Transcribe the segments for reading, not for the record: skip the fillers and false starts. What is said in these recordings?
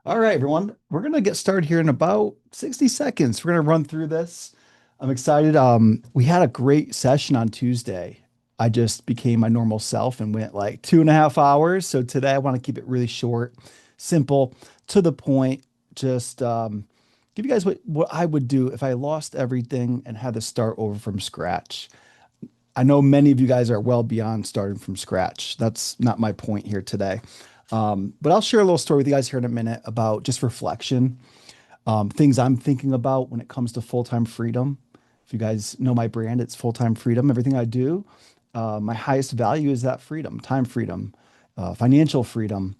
All right, everyone. We're gonna get started here in about 60 seconds. We're gonna run through this. I'm excited. We had a great session on Tuesday. I just became my normal self and went like 2.5 hours. So today I want to keep it really short, simple, to the point. Just give you guys what I would do if I lost everything and had to start over from scratch. I know many of you guys are well beyond starting from scratch. That's not my point here today. But I'll share a little story with you guys here in a minute about just reflection, things I'm thinking about when it comes to full-time freedom. If you guys know my brand, it's full-time freedom. Everything I do, my highest value is that freedom, time freedom, financial freedom,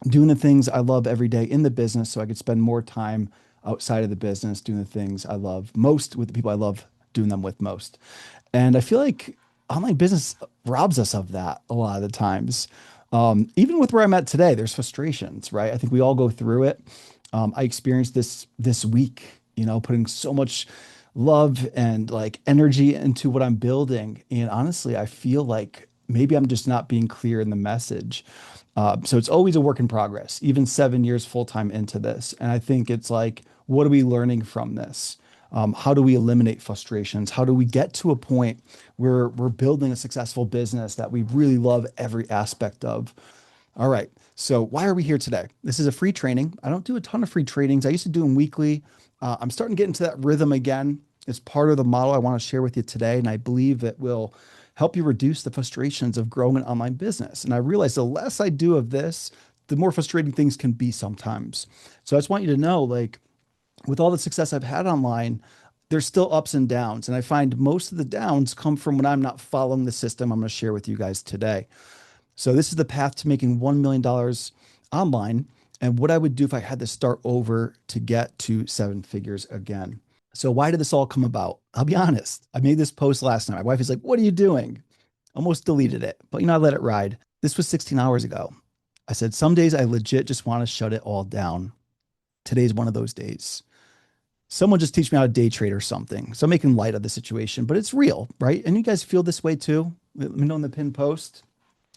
doing the things I love every day in the business so I could spend more time outside of the business doing the things I love most with the people I love doing them with most. And I feel like online business robs us of that a lot of the times. Even with where I'm at today, there's frustrations, right? I think we all go through it. I experienced this week, putting so much love and like energy into what I'm building. And honestly, I feel like maybe I'm just not being clear in the message. So it's always a work in progress, even 7 years full time into this. And I think it's like, what are we learning from this? How do we eliminate frustrations? How do we get to a point where we're building a successful business that we really love every aspect of? All right. So why are we here today? This is a free training. I don't do a ton of free trainings. I used to do them weekly. I'm starting to get into that rhythm again. It's part of the model I want to share with you today. And I believe it will help you reduce the frustrations of growing an online business. And I realize the less I do of this, the more frustrating things can be sometimes. So I just want you to know, like, with all the success I've had online, there's still ups and downs. And I find most of the downs come from when I'm not following the system I'm going to share with you guys today. So this is the path to making $1 million online and what I would do if I had to start over to get to seven figures again. So why did this all come about? I'll be honest. I made this post last night. My wife is like, "What are you doing?" Almost deleted it, but I let it ride. This was 16 hours ago. I said, "Some days I legit just want to shut it all down. Today's one of those days. Someone just teach me how to day trade or something." So I'm making light of the situation, but it's real, right? And you guys feel this way too? Let me know in the pin post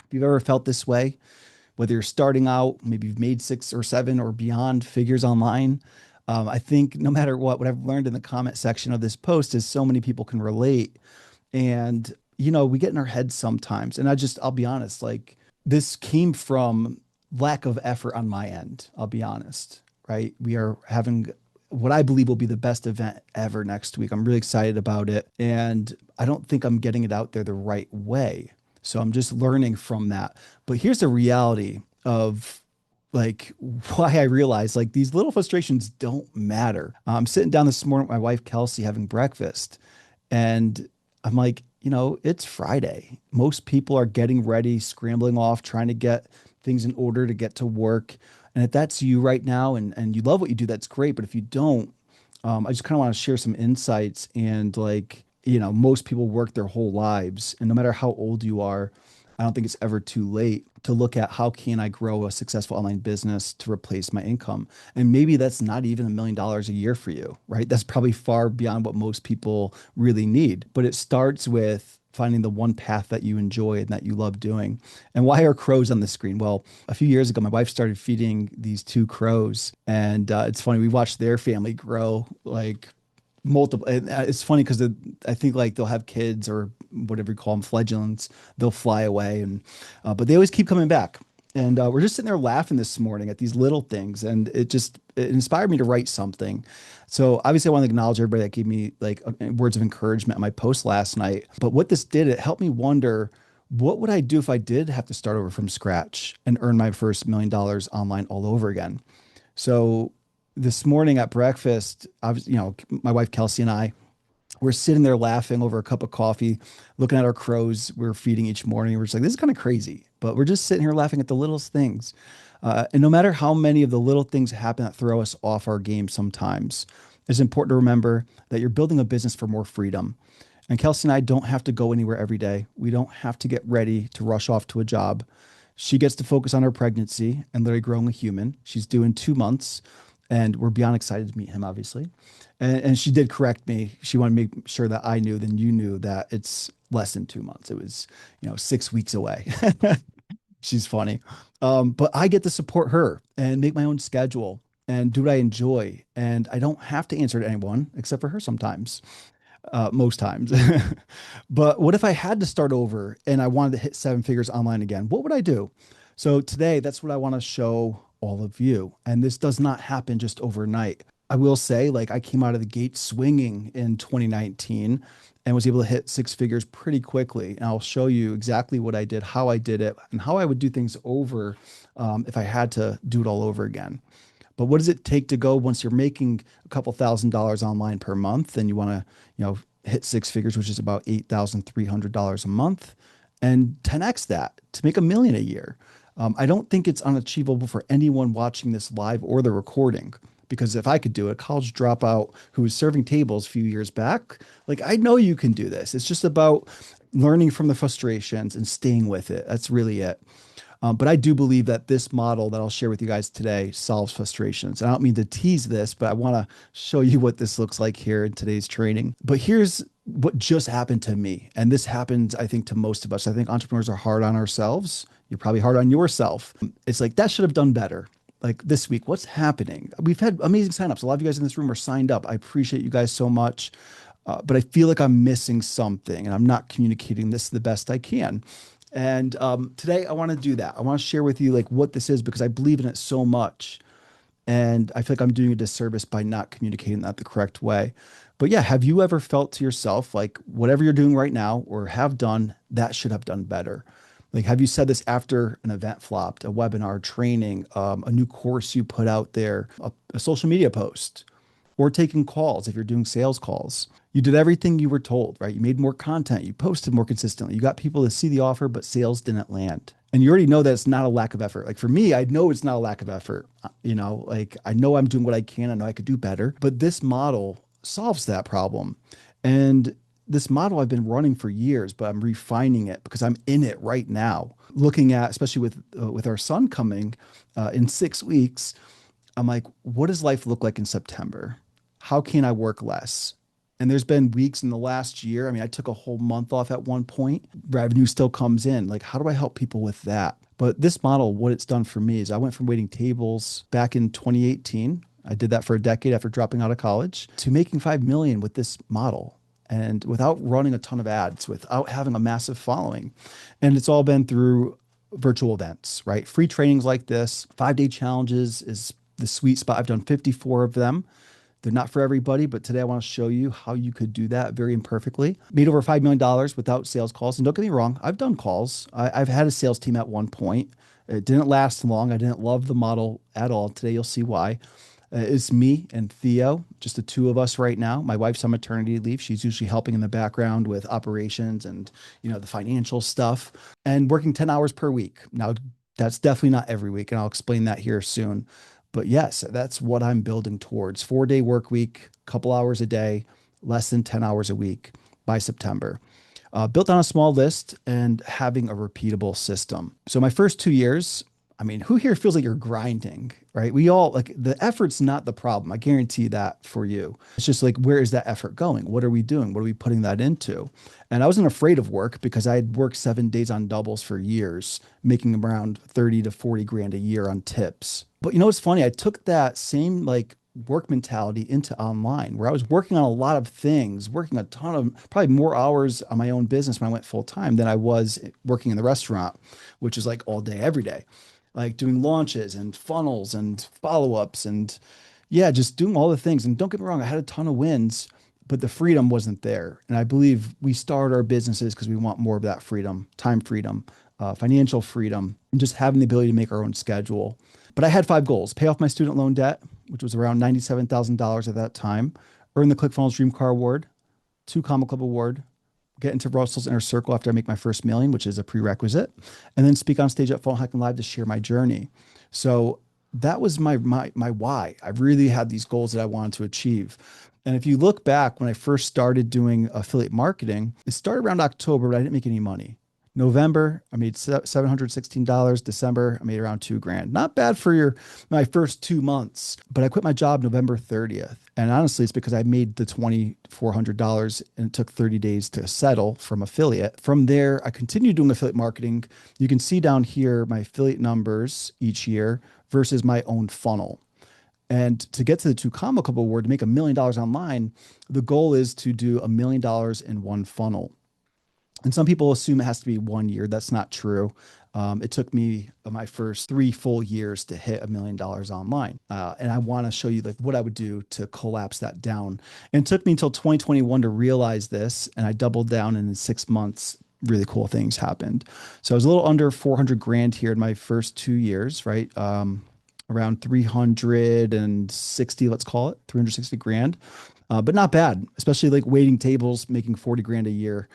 if you've ever felt this way, whether you're starting out, maybe you've made 6 or 7 or beyond figures online. I think no matter what I've learned in the comment section of this post is so many people can relate. And, we get in our heads sometimes. And I'll be honest, like this came from lack of effort on my end. I'll be honest, right? We are having what I believe will be the best event ever next week. I'm really excited about it. And I don't think I'm getting it out there the right way. So I'm just learning from that. But here's the reality of like why I realized like these little frustrations don't matter. I'm sitting down this morning with my wife, Kelsey, having breakfast. And I'm like, it's Friday. Most people are getting ready, scrambling off, trying to get things in order to get to work. And if that's you right now and you love what you do, that's great. But if you don't, I just kind of want to share some insights. And like, most people work their whole lives. And no matter how old you are, I don't think it's ever too late to look at how can I grow a successful online business to replace my income. And maybe that's not even $1 million a year for you, right? That's probably far beyond what most people really need. But it starts with finding the one path that you enjoy and that you love doing. And why are crows on the screen? Well, a few years ago, my wife started feeding these two crows. And it's funny, we watched their family grow like multiple. And it's funny because I think like they'll have kids or whatever you call them, fledglings. They'll fly away, and but they always keep coming back. And we're just sitting there laughing this morning at these little things, and it inspired me to write something. So obviously, I want to acknowledge everybody that gave me like words of encouragement on my post last night. But what this did, it helped me wonder. What would I do if I did have to start over from scratch and earn my first $1 million online all over again? So this morning at breakfast, I was, my wife Kelsey and I were sitting there laughing over a cup of coffee, looking at our crows we're feeding each morning. We're just like, this is kind of crazy, but we're just sitting here laughing at the littlest things. And no matter how many of the little things happen that throw us off our game sometimes, it's important to remember that you're building a business for more freedom. And Kelsey and I don't have to go anywhere every day. We don't have to get ready to rush off to a job. She gets to focus on her pregnancy and literally growing a human. She's due in 2 months, and we're beyond excited to meet him, obviously. And she did correct me. She wanted to make sure that I knew, then you knew that it's less than 2 months. It was, 6 weeks away. She's funny. But I get to support her and make my own schedule and do what I enjoy. And I don't have to answer to anyone except for her sometimes, most times. But what if I had to start over and I wanted to hit seven figures online again? What would I do? So today, that's what I want to show all of you. And this does not happen just overnight. I will say, like, I came out of the gate swinging in 2019 and was able to hit six figures pretty quickly. And I'll show you exactly what I did, how I did it, and how I would do things over if I had to do it all over again. But what does it take to go once you're making a couple $1,000s online per month and you want to, hit six figures, which is about $8,300 a month, and 10x that to make a million a year? I don't think it's unachievable for anyone watching this live or the recording. Because if I could do it, a college dropout who was serving tables a few years back, like I know you can do this. It's just about learning from the frustrations and staying with it. That's really it. But I do believe that this model that I'll share with you guys today solves frustrations. And I don't mean to tease this, but I want to show you what this looks like here in today's training. But here's what just happened to me. And this happens, I think, to most of us. I think entrepreneurs are hard on ourselves. You're probably hard on yourself. It's like that should have done better. Like this week, what's happening? We've had amazing signups. A lot of you guys in this room are signed up. I appreciate you guys so much. But I feel like I'm missing something and I'm not communicating this the best I can. And today I want to do that. I want to share with you like what this is because I believe in it so much. And I feel like I'm doing a disservice by not communicating that the correct way. But yeah, have you ever felt to yourself like whatever you're doing right now or have done, that should have done better? Like, have you said this after an event flopped, a webinar, training, a new course you put out there, a social media post, or taking calls if you're doing sales calls? You did everything you were told, right? You made more content, you posted more consistently, you got people to see the offer, but sales didn't land. And you already know that it's not a lack of effort. Like for me, I know it's not a lack of effort. Like I know I'm doing what I can. I know I could do better, but this model solves that problem. And this model I've been running for years, but I'm refining it because I'm in it right now. Looking at, especially with our son coming in 6 weeks, I'm like, what does life look like in September? How can I work less? And there's been weeks in the last year. I mean, I took a whole month off at one point. Revenue still comes in. Like, how do I help people with that? But this model, what it's done for me is I went from waiting tables back in 2018. I did that for a decade after dropping out of college to making 5 million with this model and without running a ton of ads, without having a massive following. And it's all been through virtual events, right? Free trainings like this, 5-day challenges is the sweet spot. I've done 54 of them. They're not for everybody, but today I want to show you how you could do that very imperfectly. Made over $5 million without sales calls. And don't get me wrong, I've done calls. I've had a sales team at one point. It didn't last long. I didn't love the model at all. Today you'll see why. It's me and Theo, just the two of us right now. My wife's on maternity leave. She's usually helping in the background with operations and, the financial stuff and working 10 hours per week. Now, that's definitely not every week, and I'll explain that here soon. But yes, that's what I'm building towards. 4-day work week, couple hours a day, less than 10 hours a week by September. Built on a small list and having a repeatable system. So my first 2 years, I mean, who here feels like you're grinding, right? We all like the effort's not the problem. I guarantee that for you. It's just like, where is that effort going? What are we doing? What are we putting that into? And I wasn't afraid of work because I had worked 7 days on doubles for years, making around 30 to 40 grand a year on tips. But what's funny? I took that same like work mentality into online where I was working on a lot of things, working a ton of probably more hours on my own business when I went full time than I was working in the restaurant, which is like all day, every day, like doing launches and funnels and follow-ups and yeah, just doing all the things. And don't get me wrong, I had a ton of wins, but the freedom wasn't there. And I believe we start our businesses because we want more of that freedom, time freedom, financial freedom, and just having the ability to make our own schedule. But I had 5 goals: pay off my student loan debt, which was around $97,000 at that time, earn the ClickFunnels Dream Car Award, 2 Comma Club Award, get into Russell's Inner Circle after I make my first million, which is a prerequisite, and then speak on stage at Funnel Hacking Live to share my journey. So that was my why. I really had these goals that I wanted to achieve. And if you look back when I first started doing affiliate marketing, it started around October, but I didn't make any money. November, I made $716. December, I made around 2 grand. Not bad for my first 2 months, but I quit my job November 30th. And honestly, it's because I made the $2,400 and it took 30 days to settle from affiliate. From there, I continued doing affiliate marketing. You can see down here my affiliate numbers each year versus my own funnel. And to get to the Two Comma Club Award, to make $1 million online, the goal is to do $1 million in one funnel. And some people assume it has to be 1 year. That's not true. It took me my first 3 full years to hit $1 million online. And I want to show you like what I would do to collapse that down. And it took me until 2021 to realize this. And I doubled down, and in 6 months, really cool things happened. So I was a little under 400 grand here in my first 2 years, right? Around 360, let's call it 360 grand. But not bad, especially like waiting tables, making 40 grand a year,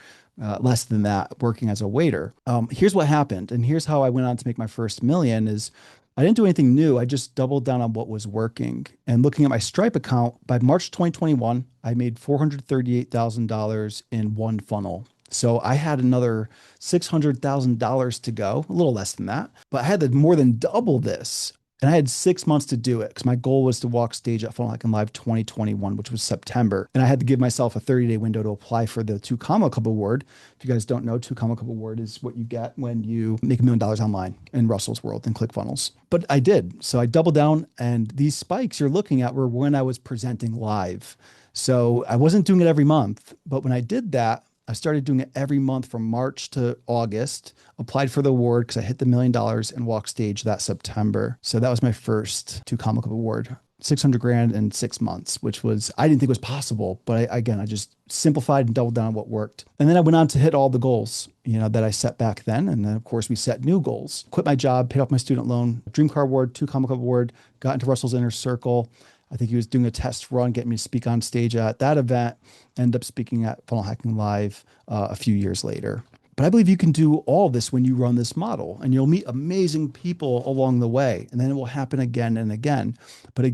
less than that working as a waiter. Here's what happened. And here's how I went on to make my first million is I didn't do anything new. I just doubled down on what was working. And looking at my Stripe account, by March 2021, I made $438,000 in one funnel. So I had another $600,000 to go, a little less than that, but I had to more than double this. And I had 6 months to do it because my goal was to walk stage at Funnel Hacking Live 2021, which was September. And I had to give myself a 30-day window to apply for the Two Comma Club Award. If you guys don't know, Two Comma Club Award is what you get when you make $1 million online in Russell's world and ClickFunnels. But I did. So I doubled down, and these spikes you're looking at were when I was presenting live. So I wasn't doing it every month, but when I did that, I started doing it every month from March to August, applied for the award because I hit the $1 million and walked stage that September. So that was my first Two Comma Club Award. 600 grand in 6 months, which was, I didn't think was possible. But I just simplified and doubled down on what worked. And then I went on to hit all the goals, that I set back then. And then of course we set new goals, quit my job, paid off my student loan, Dream Car Award, Two Comma Club Award, got into Russell's Inner Circle. I think he was doing a test run, getting me to speak on stage at that event, ended up speaking at Funnel Hacking Live a few years later. But I believe you can do all this when you run this model, and you'll meet amazing people along the way, and then it will happen again and again. But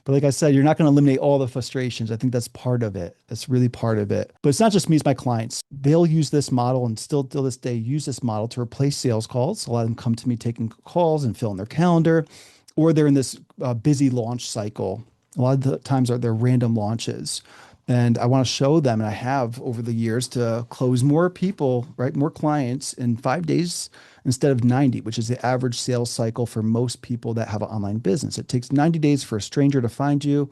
like I said, you're not going to eliminate all the frustrations. I think that's part of it. That's really part of it. But it's not just me, it's my clients. They'll use this model and still till this day use this model to replace sales calls. A lot of them come to me taking calls and filling their calendar, or they're in this busy launch cycle. A lot of the times they're random launches. And I want to show them, and I have over the years, to close more people, right? More clients in 5 days instead of 90, which is the average sales cycle for most people that have an online business. It takes 90 days for a stranger to find you,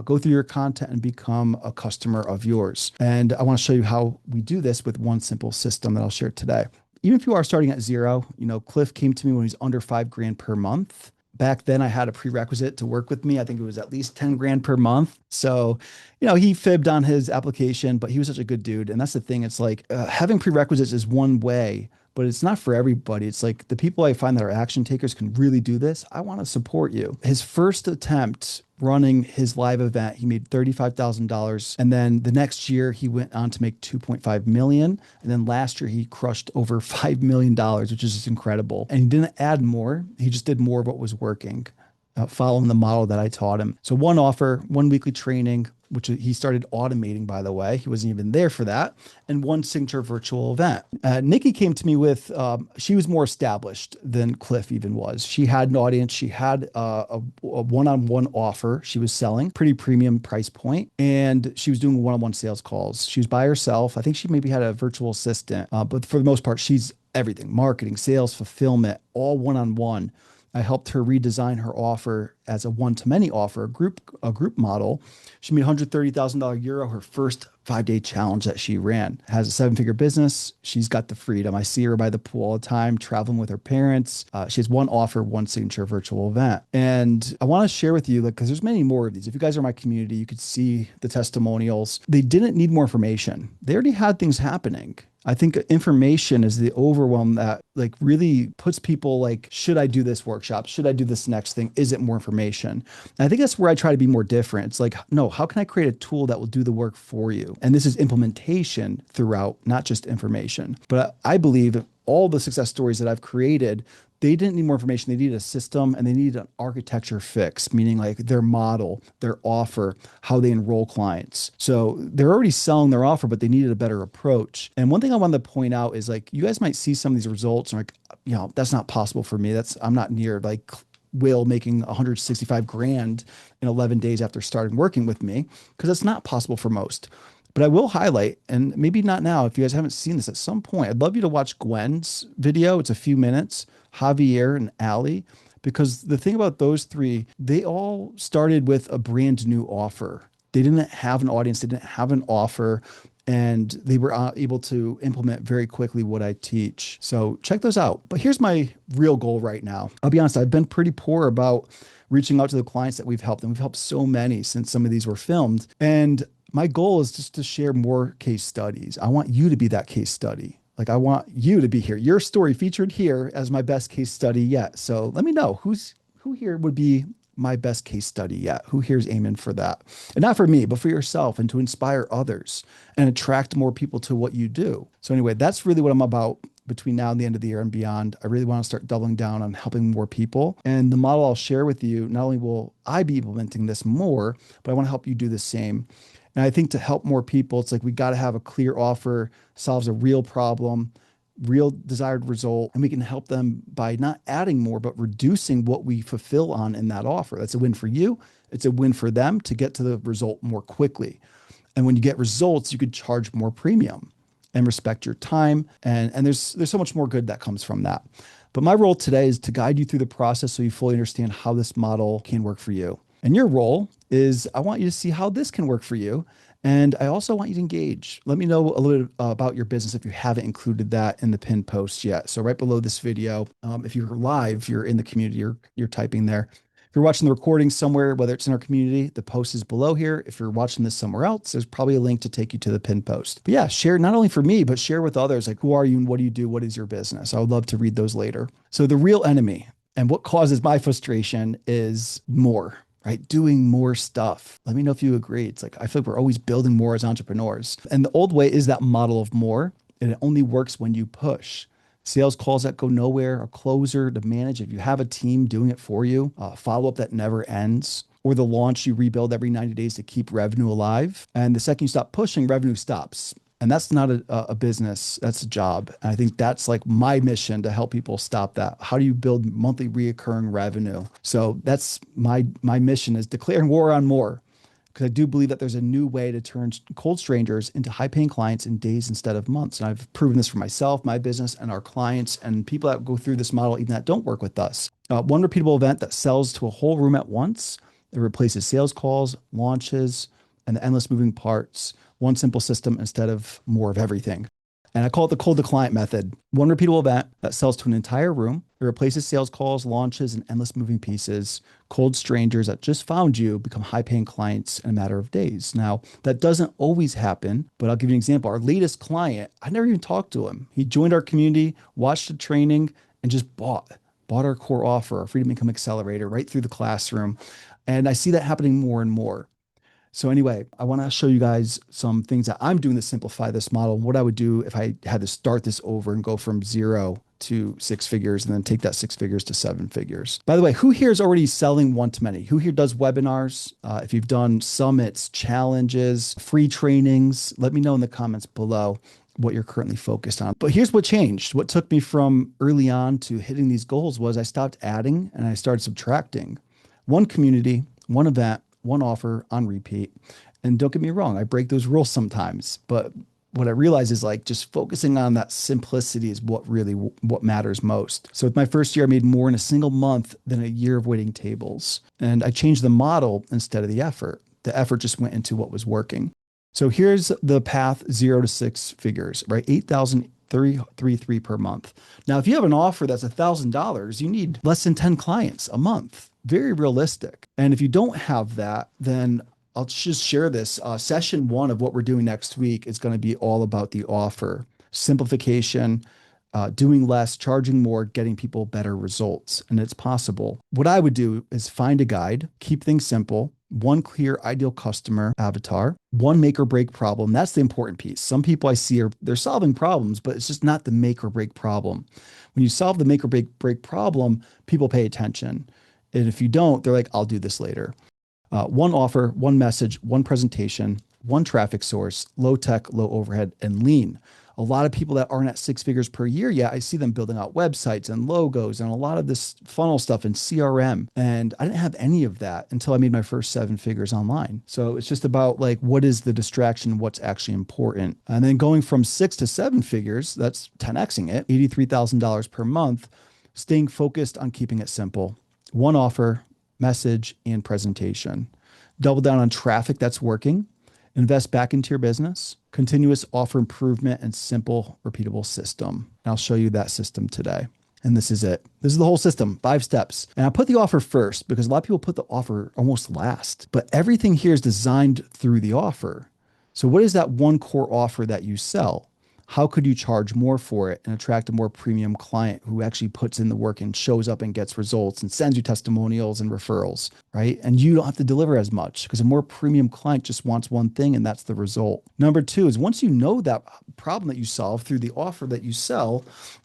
go through your content, and become a customer of yours. And I want to show you how we do this with one simple system that I'll share today. Even if you are starting at zero, Cliff came to me when he's under 5 grand per month. Back then I had a prerequisite to work with me. I think it was at least 10 grand per month. So, he fibbed on his application, but he was such a good dude. And that's the thing. It's like having prerequisites is one way, but it's not for everybody. It's like the people I find that are action takers can really do this. I want to support you. His first attempt running his live event, he made $35,000. And then the next year he went on to make 2.5 million. And then last year he crushed over $5 million, which is just incredible. And he didn't add more. He just did more of what was working, following the model that I taught him. So one offer, one weekly training, which he started automating, by the way. He wasn't even there for that. And one signature virtual event. Nikki came to me with, she was more established than Cliff even was. She had an audience. She had a one-on-one offer she was selling, pretty premium price point. And she was doing one-on-one sales calls. She was by herself. I think she maybe had a virtual assistant, but for the most part, she's everything: marketing, sales, fulfillment, all one-on-one. I helped her redesign her offer as a one-to-many offer, a group model. She made $130,000 euro her first 5-day challenge that she ran. Has a 7-figure business. She's got the freedom. I see her by the pool all the time, traveling with her parents. She has one offer, one signature virtual event. And I want to share with you, because there's many more of these. If you guys are in my community, you could see the testimonials. They didn't need more information. They already had things happening. I think information is the overwhelm that really puts people like, should I do this workshop? Should I do this next thing? Is it more information? And I think that's where I try to be more different. It's like, no, how can I create a tool that will do the work for you? And this is implementation throughout, not just information. But I believe all the success stories that I've created, They didn't need more information. They needed a system and they needed an architecture fix, meaning like their model, their offer, how they enroll clients. So they're already selling their offer, but they needed a better approach. And one thing I wanted to point out is like, you guys might see some of these results and like, that's not possible for me. I'm not near like Will making 165 grand in 11 days after starting working with me, because it's not possible for most. But I will highlight, and maybe not now, if you guys haven't seen this at some point, I'd love you to watch Gwen's video. It's a few minutes, Javier and Ali, because the thing about those three, they all started with a brand new offer. They didn't have an audience, they didn't have an offer, and they were able to implement very quickly what I teach. So check those out. But here's my real goal right now. I'll be honest, I've been pretty poor about reaching out to the clients that we've helped, and we've helped so many since some of these were filmed. And my goal is just to share more case studies. I want you to be that case study. Like I want you to be here. Your story featured here as my best case study yet. So let me know who here would be my best case study yet. Who here's aiming for that? And not for me, but for yourself and to inspire others and attract more people to what you do. So anyway, that's really what I'm about between now and the end of the year and beyond. I really want to start doubling down on helping more people. And the model I'll share with you, not only will I be implementing this more, but I want to help you do the same. And I think to help more people, it's like we got to have a clear offer, solves a real problem, real desired result, and we can help them by not adding more, but reducing what we fulfill on in that offer. That's a win for you. It's a win for them to get to the result more quickly. And when you get results, you could charge more premium and respect your time. And there's so much more good that comes from that. But my role today is to guide you through the process so you fully understand how this model can work for you. And your role is I want you to see how this can work for you. And I also want you to engage. Let me know a little bit about your business if you haven't included that in the pinned post yet. So right below this video, if you're live, you're in the community, you're typing there. If you're watching the recording somewhere, whether it's in our community, the post is below here. If you're watching this somewhere else, there's probably a link to take you to the pinned post. But yeah, share not only for me, but share with others. Like, who are you and what do you do? What is your business? I would love to read those later. So the real enemy and what causes my frustration is more. Right? Doing more stuff. Let me know if you agree. It's like, I feel like we're always building more as entrepreneurs. And the old way is that model of more, and it only works when you push. Sales calls that go nowhere, a closer to manage. If you have a team doing it for you, follow-up that never ends, or the launch you rebuild every 90 days to keep revenue alive. And the second you stop pushing, revenue stops. And that's not a business, that's a job. And I think that's like my mission to help people stop that. How do you build monthly reoccurring revenue? So that's my mission is declaring war on more. Because I do believe that there's a new way to turn cold strangers into high paying clients in days instead of months. And I've proven this for myself, my business, and our clients and people that go through this model, even that don't work with us. One repeatable event that sells to a whole room at once. It replaces sales calls, launches, and the endless moving parts. One simple system instead of more of everything. And I call it the cold to client method. One repeatable event that sells to an entire room. It replaces sales calls, launches, and endless moving pieces. Cold strangers that just found you become high paying clients in a matter of days. Now, that doesn't always happen, but I'll give you an example. Our latest client, I never even talked to him. He joined our community, watched the training, and just bought our core offer, our Freedom Income Accelerator, right through the classroom. And I see that happening more and more. So anyway, I want to show you guys some things that I'm doing to simplify this model. What I would do if I had to start this over and go from 0 to 6 figures and then take that 6 figures to 7 figures. By the way, who here is already selling one-to-many? Who here does webinars? If you've done summits, challenges, free trainings, let me know in the comments below what you're currently focused on. But here's what changed. What took me from early on to hitting these goals was I stopped adding and I started subtracting. One community, one event, one offer on repeat. And don't get me wrong, I break those rules sometimes, but what I realize is like just focusing on that simplicity is what matters most. So with my first year, I made more in a single month than a year of waiting tables. And I changed the model instead of the effort. The effort just went into what was working. So here's the path 0 to 6 figures, right? 8,333 per month. Now, if you have an offer that's $1,000, you need less than 10 clients a month. Very realistic. And if you don't have that, then I'll just share this. Session 1 of what we're doing next week is going to be all about the offer, simplification, doing less, charging more, getting people better results. And it's possible. What I would do is find a guide, keep things simple, one clear ideal customer avatar, one make or break problem. That's the important piece. Some people I see are they're solving problems, but it's just not the make or break problem. When you solve the make or break problem, people pay attention. And if you don't, they're like, I'll do this later. One offer, one message, one presentation, one traffic source, low tech, low overhead, and lean. A lot of people that aren't at six figures per year yet, I see them building out websites and logos and a lot of this funnel stuff in CRM. And I didn't have any of that until I made my first seven figures online. So it's just about like, what is the distraction? What's actually important? And then going from six to seven figures, that's 10xing it, $83,000 per month, staying focused on keeping it simple. One offer, message, and presentation. Double down on traffic that's working. Invest back into your business, continuous offer improvement, and simple, repeatable system. And I'll show you that system today. And this is it. This is the whole system, 5 steps. And I put the offer first because a lot of people put the offer almost last, but everything here is designed through the offer. So what is that one core offer that you sell? How could you charge more for it and attract a more premium client who actually puts in the work and shows up and gets results and sends you testimonials and referrals, right? And you don't have to deliver as much because a more premium client just wants one thing and that's the result. Number two is once you know that problem that you solve through the offer that you sell,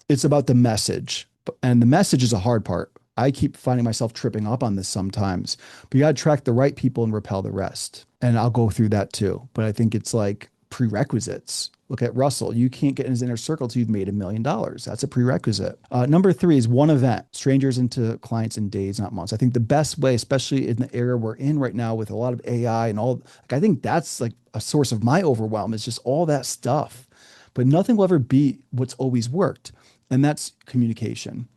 it's about the message. And the message is a hard part. I keep finding myself tripping up on this sometimes, but you got to attract the right people and repel the rest. And I'll go through that too. But I think it's like prerequisites. Look at Russell. You can't get in his inner circle till you've made $1 million. That's a prerequisite. Number three is one event, strangers into clients in days, not months. I think the best way, especially in the era we're in right now with a lot of AI and all, like, I think that's like a source of my overwhelm is just all that stuff. But nothing will ever beat what's always worked. And that's communication.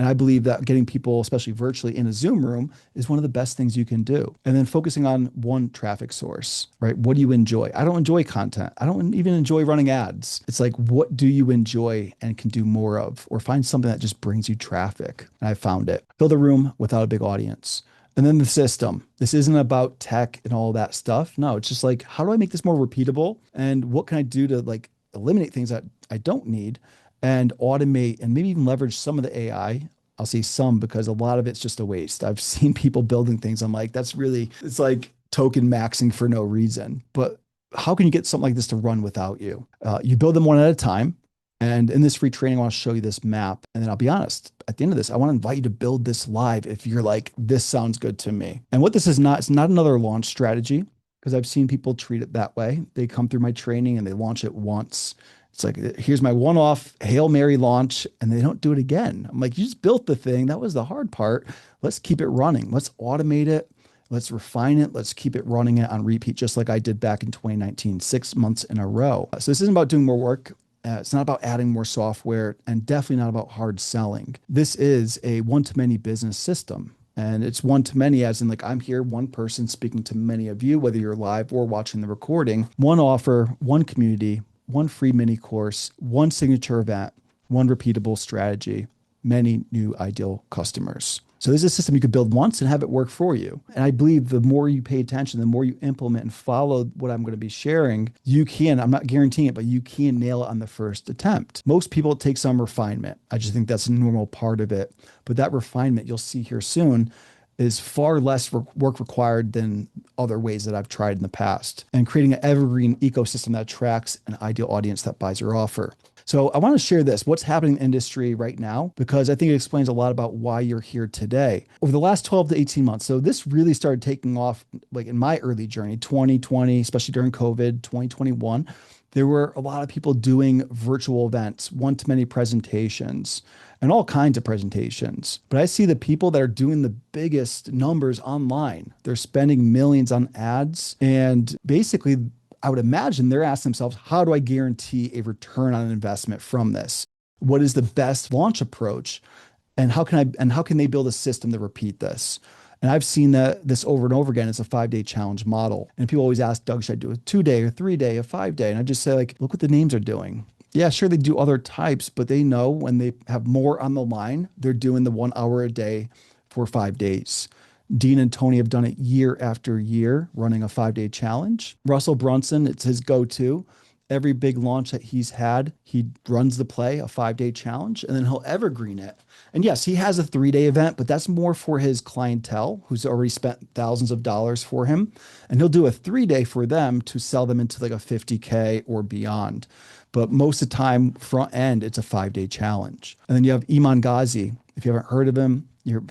And I believe that getting people, especially virtually in a Zoom room, is one of the best things you can do. And then focusing on one traffic source, right? What do you enjoy? I don't enjoy content. I don't even enjoy running ads. It's like, what do you enjoy and can do more of? Or find something that just brings you traffic. And I found it. Fill the room without a big audience. And then the system. This isn't about tech and all that stuff. No, it's just like, how do I make this more repeatable? And what can I do to like eliminate things that I don't need? And automate and maybe even leverage some of the AI. I'll say some because a lot of it's just a waste. I've seen people building things. I'm like, it's like token maxing for no reason. But how can you get something like this to run without you? You build them one at a time. And in this free training, I want to show you this map. And then I'll be honest, at the end of this, I want to invite you to build this live if you're like, this sounds good to me. And what this is not, it's not another launch strategy because I've seen people treat it that way. They come through my training and they launch it once. It's like, here's my one-off Hail Mary launch, and they don't do it again. I'm like, you just built the thing. That was the hard part. Let's keep it running. Let's automate it. Let's refine it. Let's keep it running it on repeat, just like I did back in 2019, 6 months in a row. So this isn't about doing more work. It's not about adding more software and definitely not about hard selling. This is a one-to-many business system. And it's one to many, as in like I'm here, one person speaking to many of you, whether you're live or watching the recording, one offer, one community, one free mini course, one signature event, one repeatable strategy, many new ideal customers. So this is a system you could build once and have it work for you. And I believe the more you pay attention, the more you implement and follow what I'm going to be sharing, you can, I'm not guaranteeing it, but you can nail it on the first attempt. Most people take some refinement. I just think that's a normal part of it. But that refinement you'll see here soon is far less work required than other ways that I've tried in the past, and creating an evergreen ecosystem that attracts an ideal audience that buys your offer. So I want to share this, what's happening in the industry right now, because I think it explains a lot about why you're here today. Over the last 12 to 18 months, so this really started taking off like in my early journey, 2020, especially during COVID, 2021, there were a lot of people doing virtual events, one-to-many presentations, and all kinds of presentations. But I see the people that are doing the biggest numbers online. They're spending millions on ads. And basically, I would imagine they're asking themselves, how do I guarantee a return on investment from this? What is the best launch approach? And how can they build a system to repeat this? And I've seen this over and over again. It's a 5-day challenge model. And people always ask, Doug, should I do a 2-day, a 3-day, a 5-day? And I just say, like, look what the names are doing. Yeah, sure, they do other types, but they know when they have more on the line, they're doing the 1 hour a day for 5 days. Dean and Tony have done it year after year, running a 5-day challenge. Russell Brunson, it's his go-to. Every big launch that he's had, he runs the play, a 5-day challenge, and then he'll evergreen it. And yes, he has a 3-day event, but that's more for his clientele who's already spent thousands of dollars for him. And he'll do a 3-day for them to sell them into like a 50K or beyond. But most of the time, front end, it's a 5-day challenge. And then you have Iman Ghazi. If you haven't heard of him,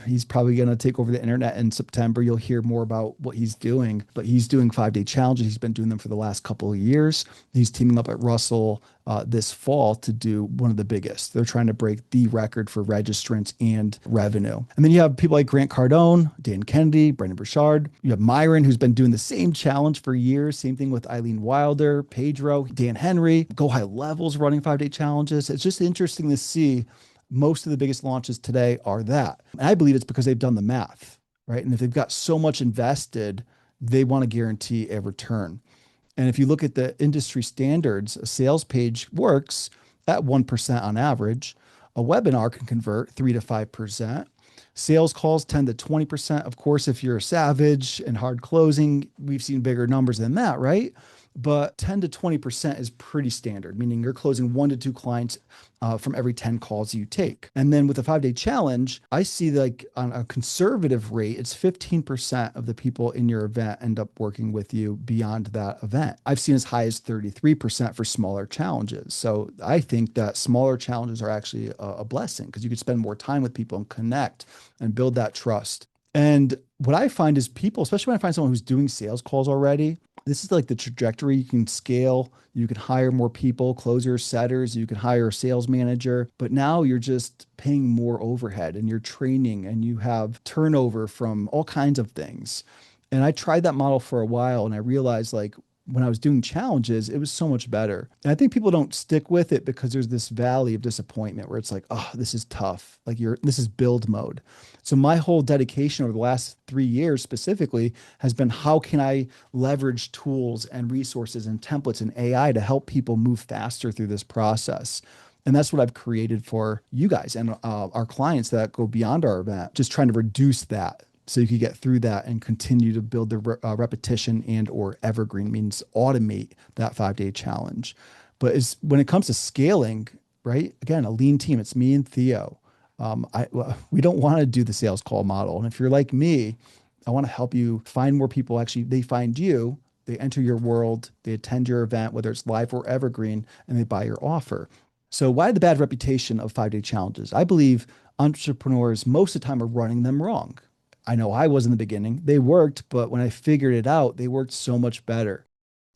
he's probably going to take over the internet in September. You'll hear more about what he's doing, but he's doing 5-day challenges. He's been doing them for the last couple of years. He's teaming up at Russell this fall to do one of the biggest. They're trying to break the record for registrants and revenue. And then you have people like Grant Cardone, Dan Kennedy, Brendan Burchard. You have Myron, who's been doing the same challenge for years. Same thing with Eileen Wilder, Pedro, Dan Henry, Go High Levels running 5-day challenges. It's just interesting to see most of the biggest launches today are that. And I believe it's because they've done the math, right? And if they've got so much invested, they want to guarantee a return. And if you look at the industry standards, a sales page works at 1% on average. A webinar can convert 3 to 5%. Sales calls 10 to 20%. Of course, if you're a savage and hard closing, we've seen bigger numbers than that, right? But 10 to 20% is pretty standard, meaning you're closing 1 to 2 clients from every 10 calls you take. And then with a 5-day challenge, I see like on a conservative rate, it's 15% of the people in your event end up working with you beyond that event. I've seen as high as 33% for smaller challenges. So I think that smaller challenges are actually a blessing because you could spend more time with people and connect and build that trust. And what I find is people, especially when I find someone who's doing sales calls already, this is like the trajectory. You can scale, you can hire more people, closers, setters, you can hire a sales manager, but now you're just paying more overhead and you're training and you have turnover from all kinds of things. And I tried that model for a while and I realized like when I was doing challenges, it was so much better. And I think people don't stick with it because there's this valley of disappointment where it's like, oh, this is tough. Like this is build mode. So my whole dedication over the last 3 years specifically has been how can I leverage tools and resources and templates and AI to help people move faster through this process. And that's what I've created for you guys and our clients that go beyond our event, just trying to reduce that so you could get through that and continue to build the repetition and or evergreen means automate that 5-day challenge. But when it comes to scaling, right? Again, a lean team, it's me and Theo. We don't want to do the sales call model. And if you're like me, I want to help you find more people. Actually, they find you, they enter your world, they attend your event, whether it's live or evergreen, and they buy your offer. So why the bad reputation of 5-day challenges? I believe entrepreneurs most of the time are running them wrong. I know I was in the beginning. They worked, but when I figured it out, they worked so much better.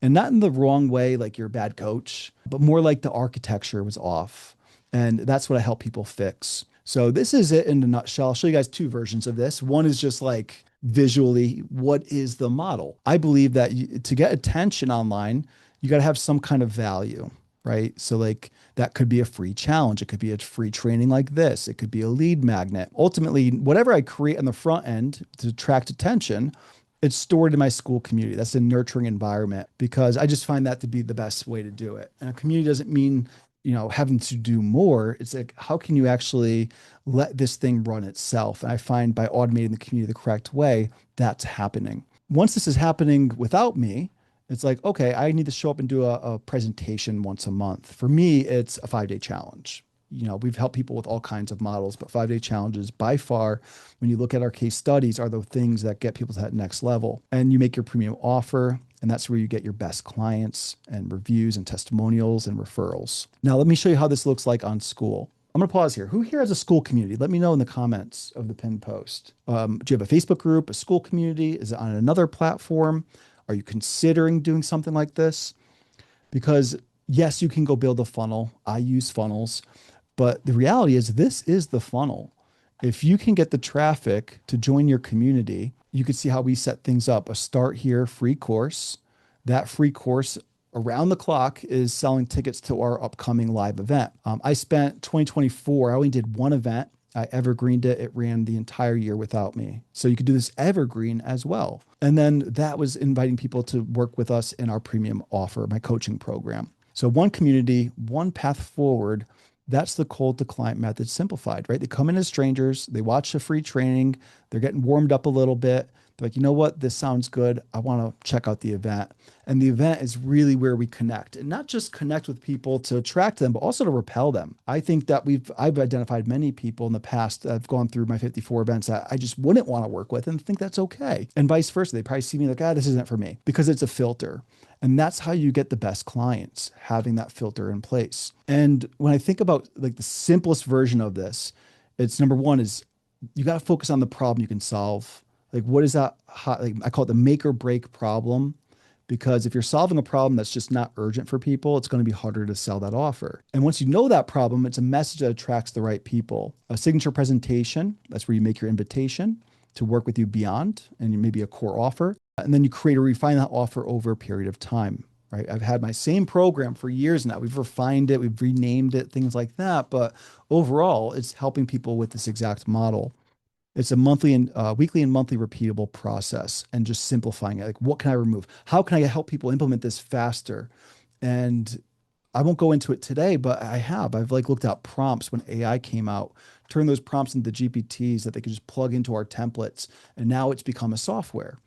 And not in the wrong way, like you're a bad coach, but more like the architecture was off. And that's what I help people fix. So this is it in a nutshell. I'll show you guys 2 versions of this. One is just like visually, what is the model? I believe that to get attention online, you got to have some kind of value, right? So like that could be a free challenge. It could be a free training like this. It could be a lead magnet. Ultimately, whatever I create on the front end to attract attention, it's stored in my school community. That's a nurturing environment because I just find that to be the best way to do it. And a community doesn't mean, having to do more. It's like, how can you actually let this thing run itself? And I find by automating the community the correct way, that's happening. Once this is happening without me, it's like, okay, I need to show up and do a presentation once a month. For me, it's a 5-day challenge. We've helped people with all kinds of models, but 5-day challenges by far, when you look at our case studies, are the things that get people to that next level. And you make your premium offer, and that's where you get your best clients and reviews and testimonials and referrals. Now, let me show you how this looks like on school. I'm going to pause here. Who here has a school community? Let me know in the comments of the pinned post. Do you have a Facebook group, a school community? Is it on another platform? Are you considering doing something like this? Because yes, you can go build a funnel. I use funnels, but the reality is this is the funnel. If you can get the traffic to join your community, you can see how we set things up. A start here, free course. That free course around the clock is selling tickets to our upcoming live event. I spent 2024, I only did one event. I evergreened it. It ran the entire year without me. So you could do this evergreen as well. And then that was inviting people to work with us in our premium offer, my coaching program. So one community, one path forward. That's the cold to client method simplified, right? They come in as strangers. They watch the free training. They're getting warmed up a little bit. They're like, you know what, this sounds good. I want to check out the event. And the event is really where we connect, and not just connect with people to attract them, but also to repel them. I think that I've identified many people in the past that I've gone through my 54 events that I just wouldn't want to work with and think that's okay. And vice versa. They probably see me like, this isn't for me because it's a filter. And that's how you get the best clients, having that filter in place. And when I think about like the simplest version of this, it's number one is you got to focus on the problem you can solve. Like, what is that? Like, I call it the make or break problem. Because if you're solving a problem that's just not urgent for people, it's going to be harder to sell that offer. And once you know that problem, it's a message that attracts the right people. A signature presentation, that's where you make your invitation to work with you beyond and maybe a core offer. And then you create or refine that offer over a period of time, right? I've had my same program for years now. We've refined it, we've renamed it, things like that. But overall, it's helping people with this exact model. It's a monthly and weekly and monthly repeatable process, and just simplifying it. Like, what can I remove? How can I help people implement this faster? And I won't go into it today, but I've like looked at prompts when AI came out, turned those prompts into GPTs that they could just plug into our templates. And now it's become a software.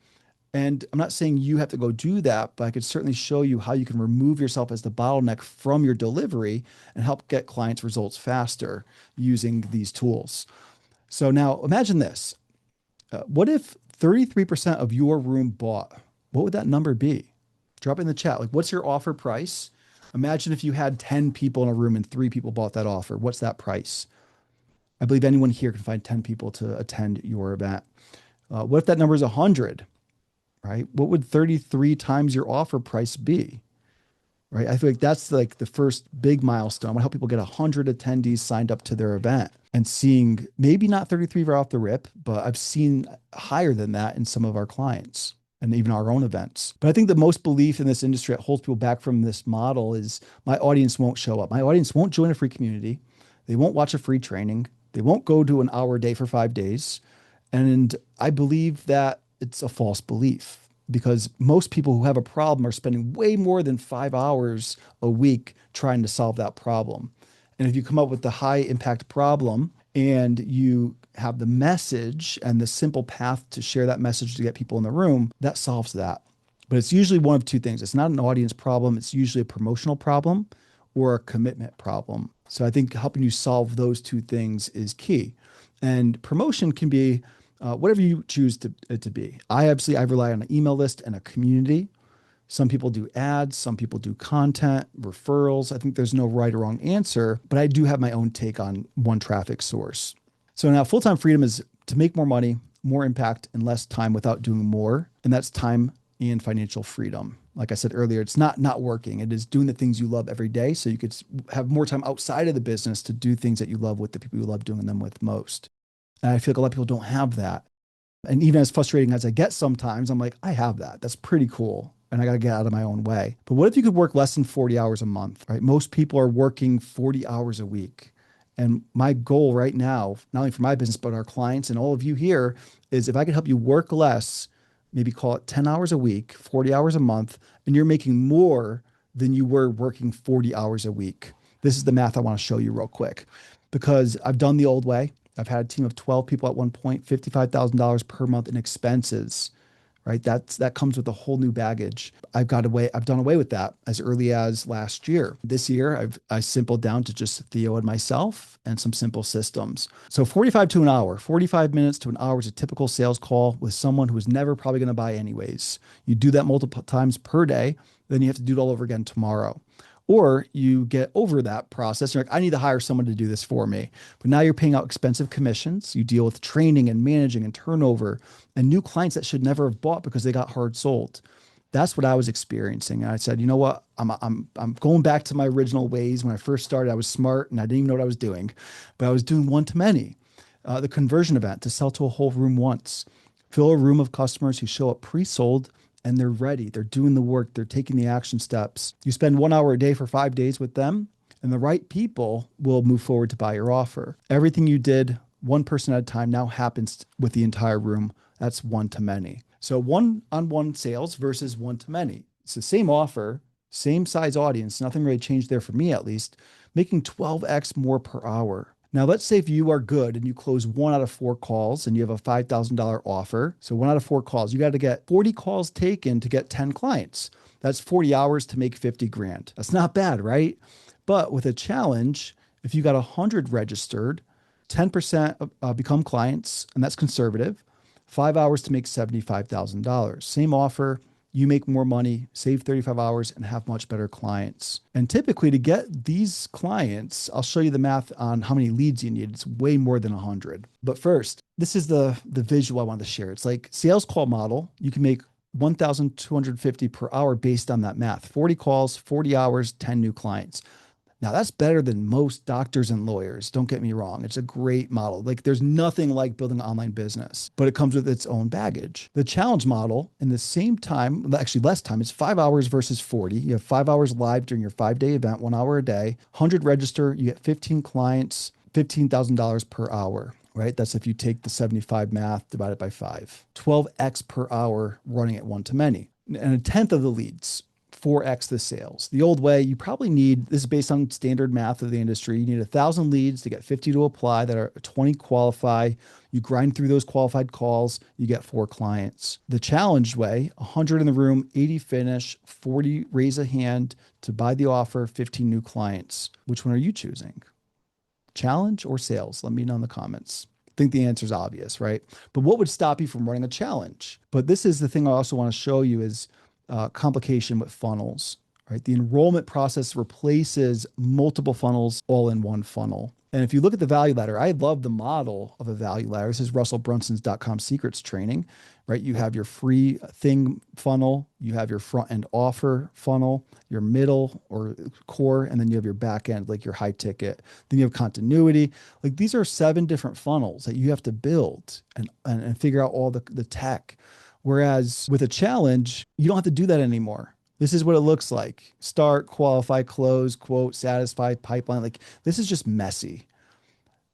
And I'm not saying you have to go do that, but I could certainly show you how you can remove yourself as the bottleneck from your delivery and help get clients results faster using these tools. So now imagine this. What if 33% of your room bought? What would that number be? Drop it in the chat. Like, what's your offer price? Imagine if you had 10 people in a room and three people bought that offer. What's that price? I believe anyone here can find 10 people to attend your event. What if that number is 100, right? What would 33 times your offer price be? Right. I feel like that's like the first big milestone. I want to help people get 100 attendees signed up to their event, and seeing maybe not 33 right off the rip, but I've seen higher than that in some of our clients and even our own events. But I think the most belief in this industry that holds people back from this model is my audience won't show up. My audience won't join a free community. They won't watch a free training. They won't go to an hour a day for 5 days. And I believe that it's a false belief, because most people who have a problem are spending way more than 5 hours a week trying to solve that problem. And if you come up with the high impact problem and you have the message and the simple path to share that message to get people in the room, that solves that. But it's usually one of two things. It's not an audience problem. It's usually a promotional problem or a commitment problem. So I think helping you solve those two things is key. And promotion can be whatever you choose it to be. I rely on an email list and a community. Some people do ads, some people do content, referrals. I think there's no right or wrong answer, but I do have my own take on one traffic source. So now full-time freedom is to make more money, more impact, and less time without doing more. And that's time and financial freedom. Like I said earlier, it's not working. It is doing the things you love every day, so you could have more time outside of the business to do things that you love with the people you love doing them with most. And I feel like a lot of people don't have that. And even as frustrating as I get sometimes, I'm like, I have that. That's pretty cool. And I got to get out of my own way. But what if you could work less than 40 hours a month, right? Most people are working 40 hours a week. And my goal right now, not only for my business, but our clients and all of you here, is if I could help you work less, maybe call it 10 hours a week, 40 hours a month, and you're making more than you were working 40 hours a week. This is the math I want to show you real quick, because I've done the old way. I've had a team of 12 people at one point, $55,000 per month in expenses, right? That comes with a whole new baggage. I've done away with that as early as last year. This year, I simpled down to just Theo and myself and some simple systems. So 45 to an hour, 45 minutes to an hour is a typical sales call with someone who is never probably going to buy anyways. You do that multiple times per day, then you have to do it all over again tomorrow. Or you get over that process. You're like, I need to hire someone to do this for me. But now you're paying out expensive commissions. You deal with training and managing and turnover and new clients that should never have bought because they got hard sold. That's what I was experiencing. And I said, you know what? I'm going back to my original ways. When I first started, I was smart and I didn't even know what I was doing, but I was doing one to many. The conversion event, to sell to a whole room once. Fill a room of customers who show up pre-sold and they're ready. They're doing the work. They're taking the action steps. You spend 1 hour a day for 5 days with them, and the right people will move forward to buy your offer. Everything you did one person at a time now happens with the entire room. That's one to many. So one-on-one sales versus one to many. It's the same offer, same size audience. Nothing really changed there for me, at least, making 12x more per hour. Now, let's say if you are good and you close one out of four calls and you have a $5,000 offer. So one out of four calls, you got to get 40 calls taken to get 10 clients. That's 40 hours to make 50 grand. That's not bad, right? But with a challenge, if you got 100 registered, 10% become clients, and that's conservative. 5 hours to make $75,000. Same offer, you make more money, save 35 hours, and have much better clients. And typically, to get these clients, I'll show you the math on how many leads you need. It's way more than 100. But first, this is the visual I wanted to share. It's like sales call model. You can make 1,250 per hour based on that math. 40 calls, 40 hours, 10 new clients. Now that's better than most doctors and lawyers. Don't get me wrong. It's a great model. Like there's nothing like building an online business, but it comes with its own baggage. The challenge model in the same time, actually less time, it's 5 hours versus 40. You have 5 hours live during your 5-day event, 1 hour a day, 100 register, you get 15 clients, $15,000 per hour, right? That's if you take the 75 math divided by 5, 12x per hour running at one to many, and a tenth of the leads. 4x the sales. The old way, you probably need, this is based on standard math of the industry, you need 1,000 leads to get 50 to apply that are 20 qualify. You grind through those qualified calls, you get 4 clients. The challenge way, 100 in the room, 80 finish, 40 raise a hand to buy the offer, 15 new clients. Which one are you choosing? Challenge or sales? Let me know in the comments. I think the answer is obvious, right? But what would stop you from running a challenge? But this is the thing I also want to show you is complication with funnels, right? The enrollment process replaces multiple funnels all in one funnel. And if you look at the value ladder, I love the model of a value ladder. This is russellbrunson's.com secrets training, right? You have your free thing funnel, you have your front end offer funnel, your middle or core, and then you have your back end, like your high ticket. Then you have continuity. Like these are 7 different funnels that you have to build and figure out all the tech. Whereas with a challenge, you don't have to do that anymore. This is what it looks like. Start, qualify, close, quote, satisfy, pipeline. Like this is just messy.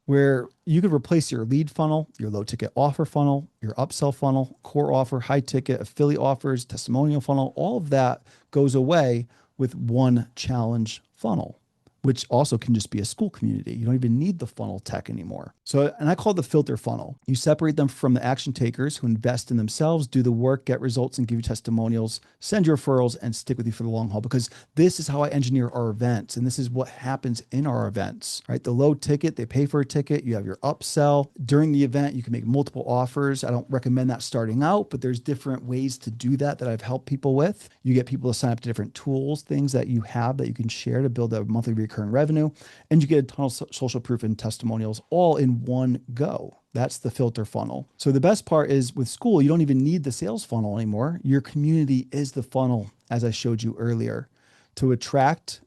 Where you could replace your lead funnel, your low ticket offer funnel, your upsell funnel, core offer, high ticket, affiliate offers, testimonial funnel. All of that goes away with one challenge funnel, which also can just be a school community. You don't even need the funnel tech anymore. So, and I call it the filter funnel. You separate them from the action takers who invest in themselves, do the work, get results, and give you testimonials, send your referrals, and stick with you for the long haul, because this is how I engineer our events. And this is what happens in our events, right? The low ticket, they pay for a ticket. You have your upsell. During the event, you can make multiple offers. I don't recommend that starting out, but there's different ways to do that I've helped people with. You get people to sign up to different tools, things that you have that you can share to build a monthly recurring revenue, and you get a ton of social proof and testimonials all in one go. That's the filter funnel. So the best part is with school, you don't even need the sales funnel anymore. Your community is the funnel, as I showed you earlier, to attract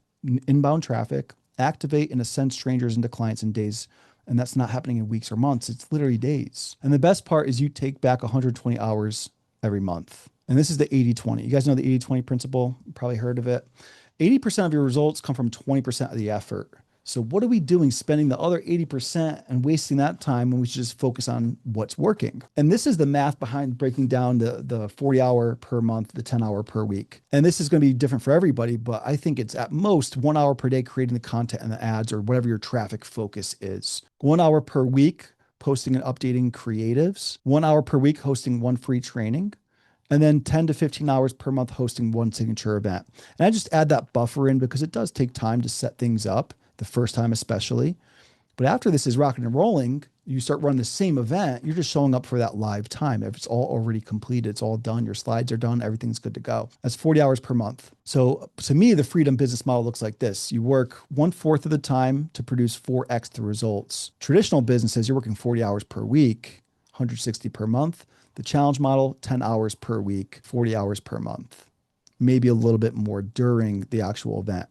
inbound traffic, activate and ascend strangers into clients in days. And that's not happening in weeks or months. It's literally days. And the best part is you take back 120 hours every month. And this is the 80-20. You guys know the 80-20 principle? You probably heard of it. 80% of your results come from 20% of the effort. So what are we doing spending the other 80% and wasting that time when we should just focus on what's working? And this is the math behind breaking down the 40-hour per month, the 10-hour per week. And this is going to be different for everybody, but I think it's at most 1 hour per day creating the content and the ads or whatever your traffic focus is. 1 hour per week posting and updating creatives. 1 hour per week hosting one free training. And then 10 to 15 hours per month hosting one signature event. And I just add that buffer in because it does take time to set things up, the first time especially. But after this is rocking and rolling, you start running the same event, you're just showing up for that live time. If it's all already completed, it's all done, your slides are done, everything's good to go. That's 40 hours per month. So to me, the freedom business model looks like this. You work 1/4 of the time to produce 4x the results. Traditional businesses, you're working 40 hours per week, 160 per month. The challenge model, 10 hours per week, 40 hours per month. Maybe a little bit more during the actual event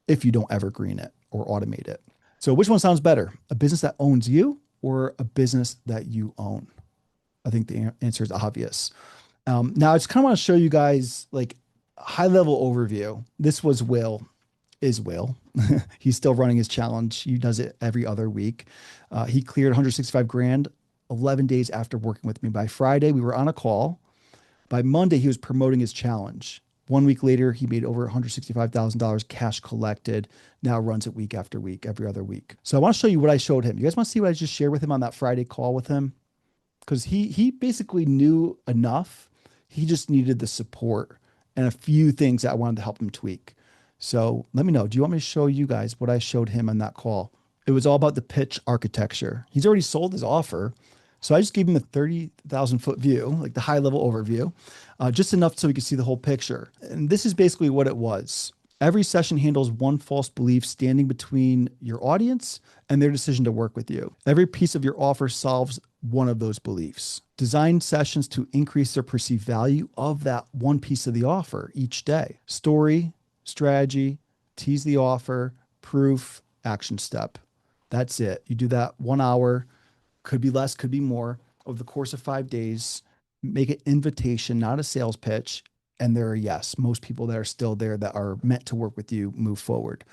if you don't evergreen it or automate it. So which one sounds better? A business that owns you or a business that you own? I think the answer is obvious. Now I just kind of want to show you guys like a high level overview. This was Will. He's still running his challenge. He does it every other week. He cleared 165 grand 11 days after working with me. By Friday, we were on a call. By Monday, he was promoting his challenge. 1 week later, he made over $165,000 cash collected. Now runs it week after week, every other week. So I want to show you what I showed him. You guys want to see what I just shared with him on that Friday call with him? Because he basically knew enough. He just needed the support and a few things that I wanted to help him tweak. So let me know. Do you want me to show you guys what I showed him on that call? It was all about the pitch architecture. He's already sold his offer. So I just gave him a 30,000 foot view, like the high level overview, just enough so we could see the whole picture. And this is basically what it was. Every session handles one false belief standing between your audience and their decision to work with you. Every piece of your offer solves one of those beliefs. Design sessions to increase their perceived value of that one piece of the offer each day. Story, strategy, tease the offer, proof, action step. That's it. You do that 1 hour, could be less, could be more, over the course of 5 days. Make an invitation, not a sales pitch. And there are, yes, most people that are still there that are meant to work with you move forward.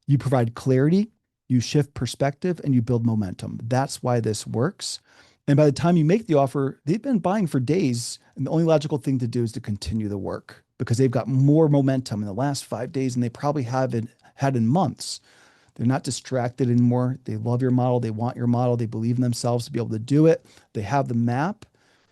You provide clarity, you shift perspective, and you build momentum. That's why this works. And by the time you make the offer, they've been buying for days. And the only logical thing to do is to continue the work because they've got more momentum in the last 5 days than they probably haven't had in months. They're not distracted anymore. They love your model. They want your model. They believe in themselves to be able to do it. They have the map,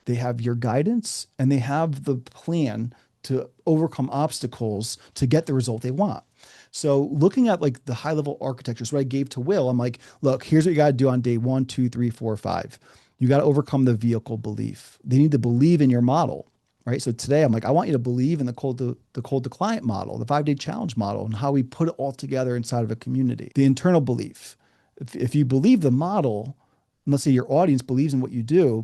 they have your guidance, and they have the plan to overcome obstacles to get the result they want. So looking at like the high level architecture, so what I gave to Will, I'm like, look, here's what you got to do on day 1, 2, 3, 4, 5. You got to overcome the vehicle belief. They need to believe in your model, right? So today I'm like, I want you to believe in the cold to client model, the 5-day challenge model, and how we put it all together inside of a community. The internal belief. If you believe the model, and let's say your audience believes in what you do,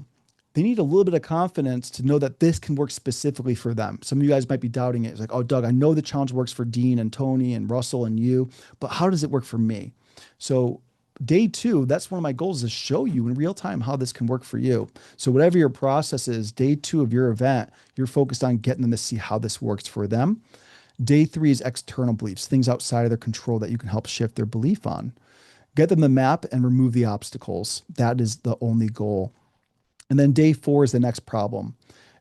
they need a little bit of confidence to know that this can work specifically for them. Some of you guys might be doubting it. It's like, oh, Doug, I know the challenge works for Dean and Tony and Russell and you, but how does it work for me? So day 2, that's one of my goals, is show you in real time how this can work for you. So whatever your process is, day 2 of your event, you're focused on getting them to see how this works for them. Day 3 is external beliefs, things outside of their control that you can help shift their belief on. Get them the map and remove the obstacles. That is the only goal. And then day 4 is the next problem.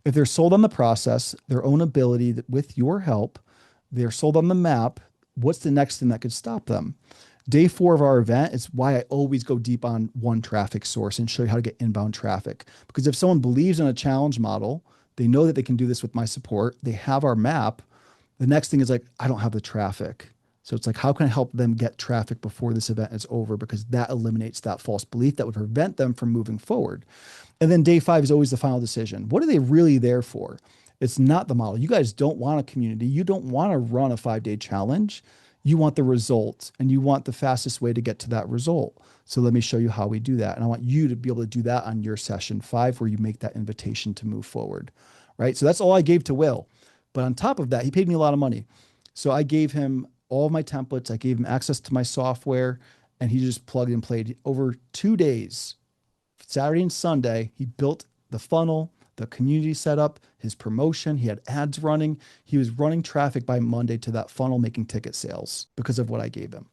If they're sold on the process, their own ability with your help, they're sold on the map, what's the next thing that could stop them? Day 4 of our event is why I always go deep on one traffic source and show you how to get inbound traffic. Because if someone believes in a challenge model, they know that they can do this with my support, they have our map, the next thing is like, I don't have the traffic. So it's like, how can I help them get traffic before this event is over? Because that eliminates that false belief that would prevent them from moving forward. And then day 5 is always the final decision. What are they really there for? It's not the model. You guys don't want a community. You don't want to run a 5-day challenge. You want the result and you want the fastest way to get to that result. So let me show you how we do that. And I want you to be able to do that on your session 5, where you make that invitation to move forward, right? So that's all I gave to Will. But on top of that, he paid me a lot of money. So I gave him all of my templates. I gave him access to my software, and he just plugged and played. Over 2 days, Saturday and Sunday, he built the funnel, the community setup, his promotion. He had ads running. He was running traffic by Monday to that funnel, making ticket sales because of what I gave him.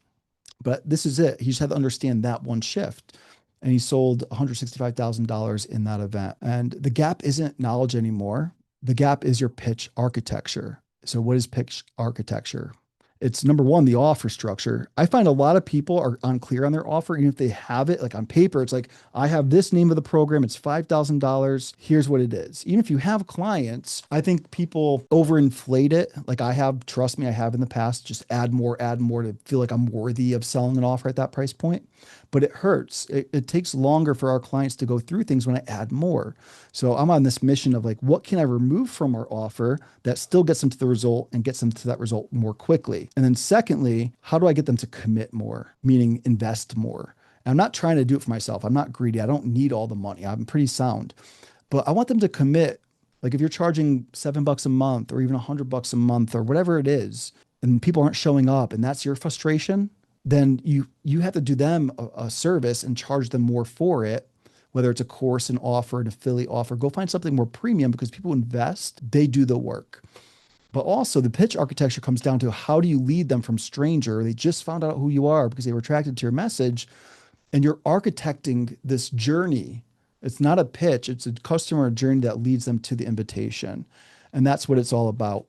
But this is it. He just had to understand that one shift. And he sold $165,000 in that event. And the gap isn't knowledge anymore. The gap is your pitch architecture. So what is pitch architecture? It's number 1, the offer structure. I find a lot of people are unclear on their offer. Even if they have it like on paper, it's like, I have this name of the program. It's $5,000. Here's what it is. Even if you have clients, I think people overinflate it. Like I have, trust me, I have in the past, just add more to feel like I'm worthy of selling an offer at that price point. But it hurts. It takes longer for our clients to go through things when I add more. So I'm on this mission of like, what can I remove from our offer that still gets them to the result and gets them to that result more quickly? And then secondly, how do I get them to commit more, meaning invest more? And I'm not trying to do it for myself. I'm not greedy. I don't need all the money. I'm pretty sound, but I want them to commit. Like if you're charging $7 a month or even $100 a month or whatever it is, and people aren't showing up and that's your frustration, then you have to do them a service and charge them more for it, whether it's a course, an offer, an affiliate offer. Go find something more premium, because people invest, they do the work. But also the pitch architecture comes down to, how do you lead them from stranger? They just found out who you are because they were attracted to your message, and you're architecting this journey. It's not a pitch, it's a customer journey that leads them to the invitation. And that's what it's all about.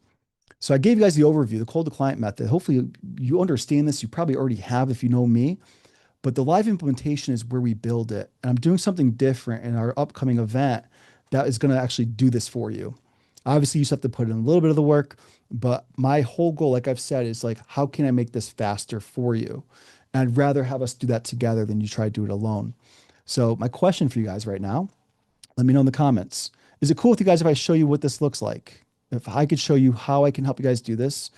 So I gave you guys the overview, the cold to client method. Hopefully you understand this. You probably already have if you know me, but the live implementation is where we build it. And I'm doing something different in our upcoming event that is going to actually do this for you. Obviously, you just have to put in a little bit of the work, but my whole goal, like I've said, is like, how can I make this faster for you? And I'd rather have us do that together than you try to do it alone. So my question for you guys right now, let me know in the comments. Is it cool with you guys if I show you what this looks like? If I could show you how I can help you guys do this.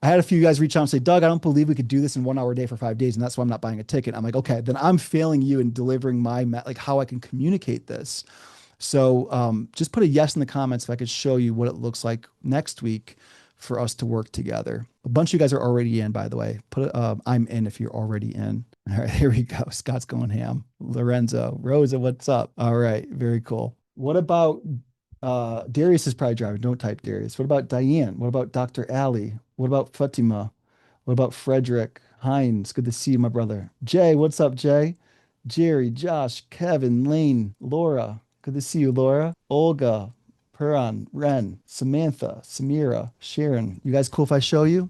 I had a few guys reach out and say, Doug, I don't believe we could do this in 1 hour a day for 5 days. And that's why I'm not buying a ticket. I'm like, okay, then I'm failing you in delivering like how I can communicate this. So just put a yes in the comments if I could show you what it looks like next week for us to work together. A bunch of you guys are already in, by the way. I'm in if you're already in. All right, here we go. Scott's going ham. Lorenzo, Rosa, what's up? All right, very cool. What about Darius is probably driving. Don't type Darius. What about Diane? What about Dr. Ali? What about Fatima? What about Frederick Hines? Good to see you, my brother. Jay, what's up, Jay? Jerry, Josh, Kevin, Lane, Laura. Good to see you, Laura. Olga, Puran, Ren, Samantha, Samira, Sharon. You guys cool if I show you?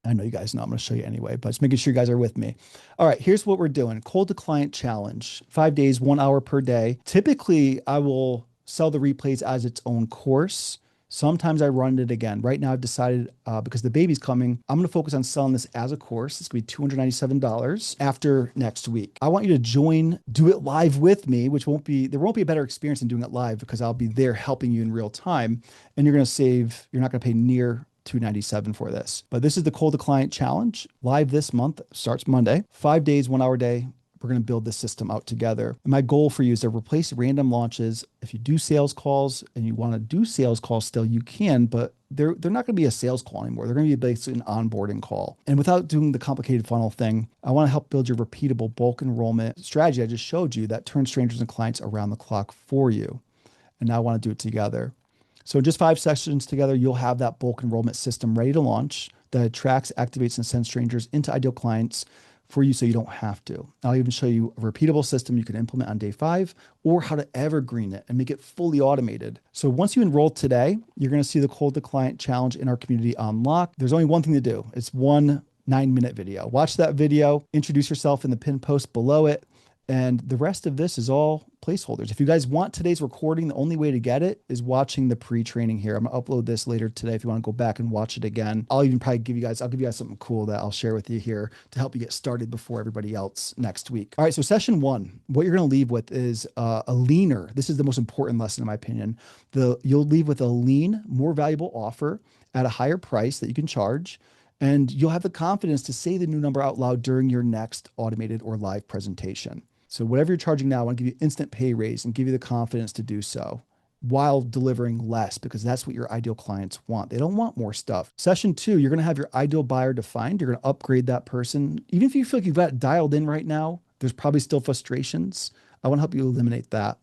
I know you guys know I'm going to show you anyway, but just making sure you guys are with me. All right, here's what we're doing. Cold to client challenge, 5 days, 1 hour per day. Typically, I will sell the replays as its own course. Sometimes I run it again. Right now, I've decided because the baby's coming, I'm going to focus on selling this as a course. It's going to be $297 after next week. I want you to join, do it live with me, which there won't be a better experience than doing it live because I'll be there helping you in real time. And you're not going to pay near $297 for this. But this is the Cold to Client Challenge live this month, starts Monday, 5 days, 1 hour a day. We're going to build this system out together. And my goal for you is to replace random launches. If you do sales calls and you want to do sales calls still, you can, but they're not going to be a sales call anymore. They're going to be basically an onboarding call. And without doing the complicated funnel thing, I want to help build your repeatable bulk enrollment strategy I just showed you that turns strangers and clients around the clock for you. And now I want to do it together. So in just 5 sessions together, you'll have that bulk enrollment system ready to launch that attracts, activates, and sends strangers into ideal clients for you so you don't have to. I'll even show you a repeatable system you can implement on day 5 or how to evergreen it and make it fully automated. So once you enroll today, you're going to see the Cold to Client Challenge in our community on lock. There's only one thing to do. It's one 9-minute video. Watch that video, introduce yourself in the pinned post below it. And the rest of this is all placeholders. If you guys want today's recording, the only way to get it is watching the pre-training here. I'm gonna upload this later today if you want to go back and watch it again. I'll give you guys something cool that I'll share with you here to help you get started before everybody else next week. All right, so session 1, what you're gonna leave with is a leaner. This is the most important lesson in my opinion. You'll leave with a lean, more valuable offer at a higher price that you can charge. And you'll have the confidence to say the new number out loud during your next automated or live presentation. So whatever you're charging now, I want to give you instant pay raise and give you the confidence to do so while delivering less because that's what your ideal clients want. They don't want more stuff. Session 2, you're going to have your ideal buyer defined. You're going to upgrade that person. Even if you feel like you've got it dialed in right now, there's probably still frustrations. I want to help you eliminate that.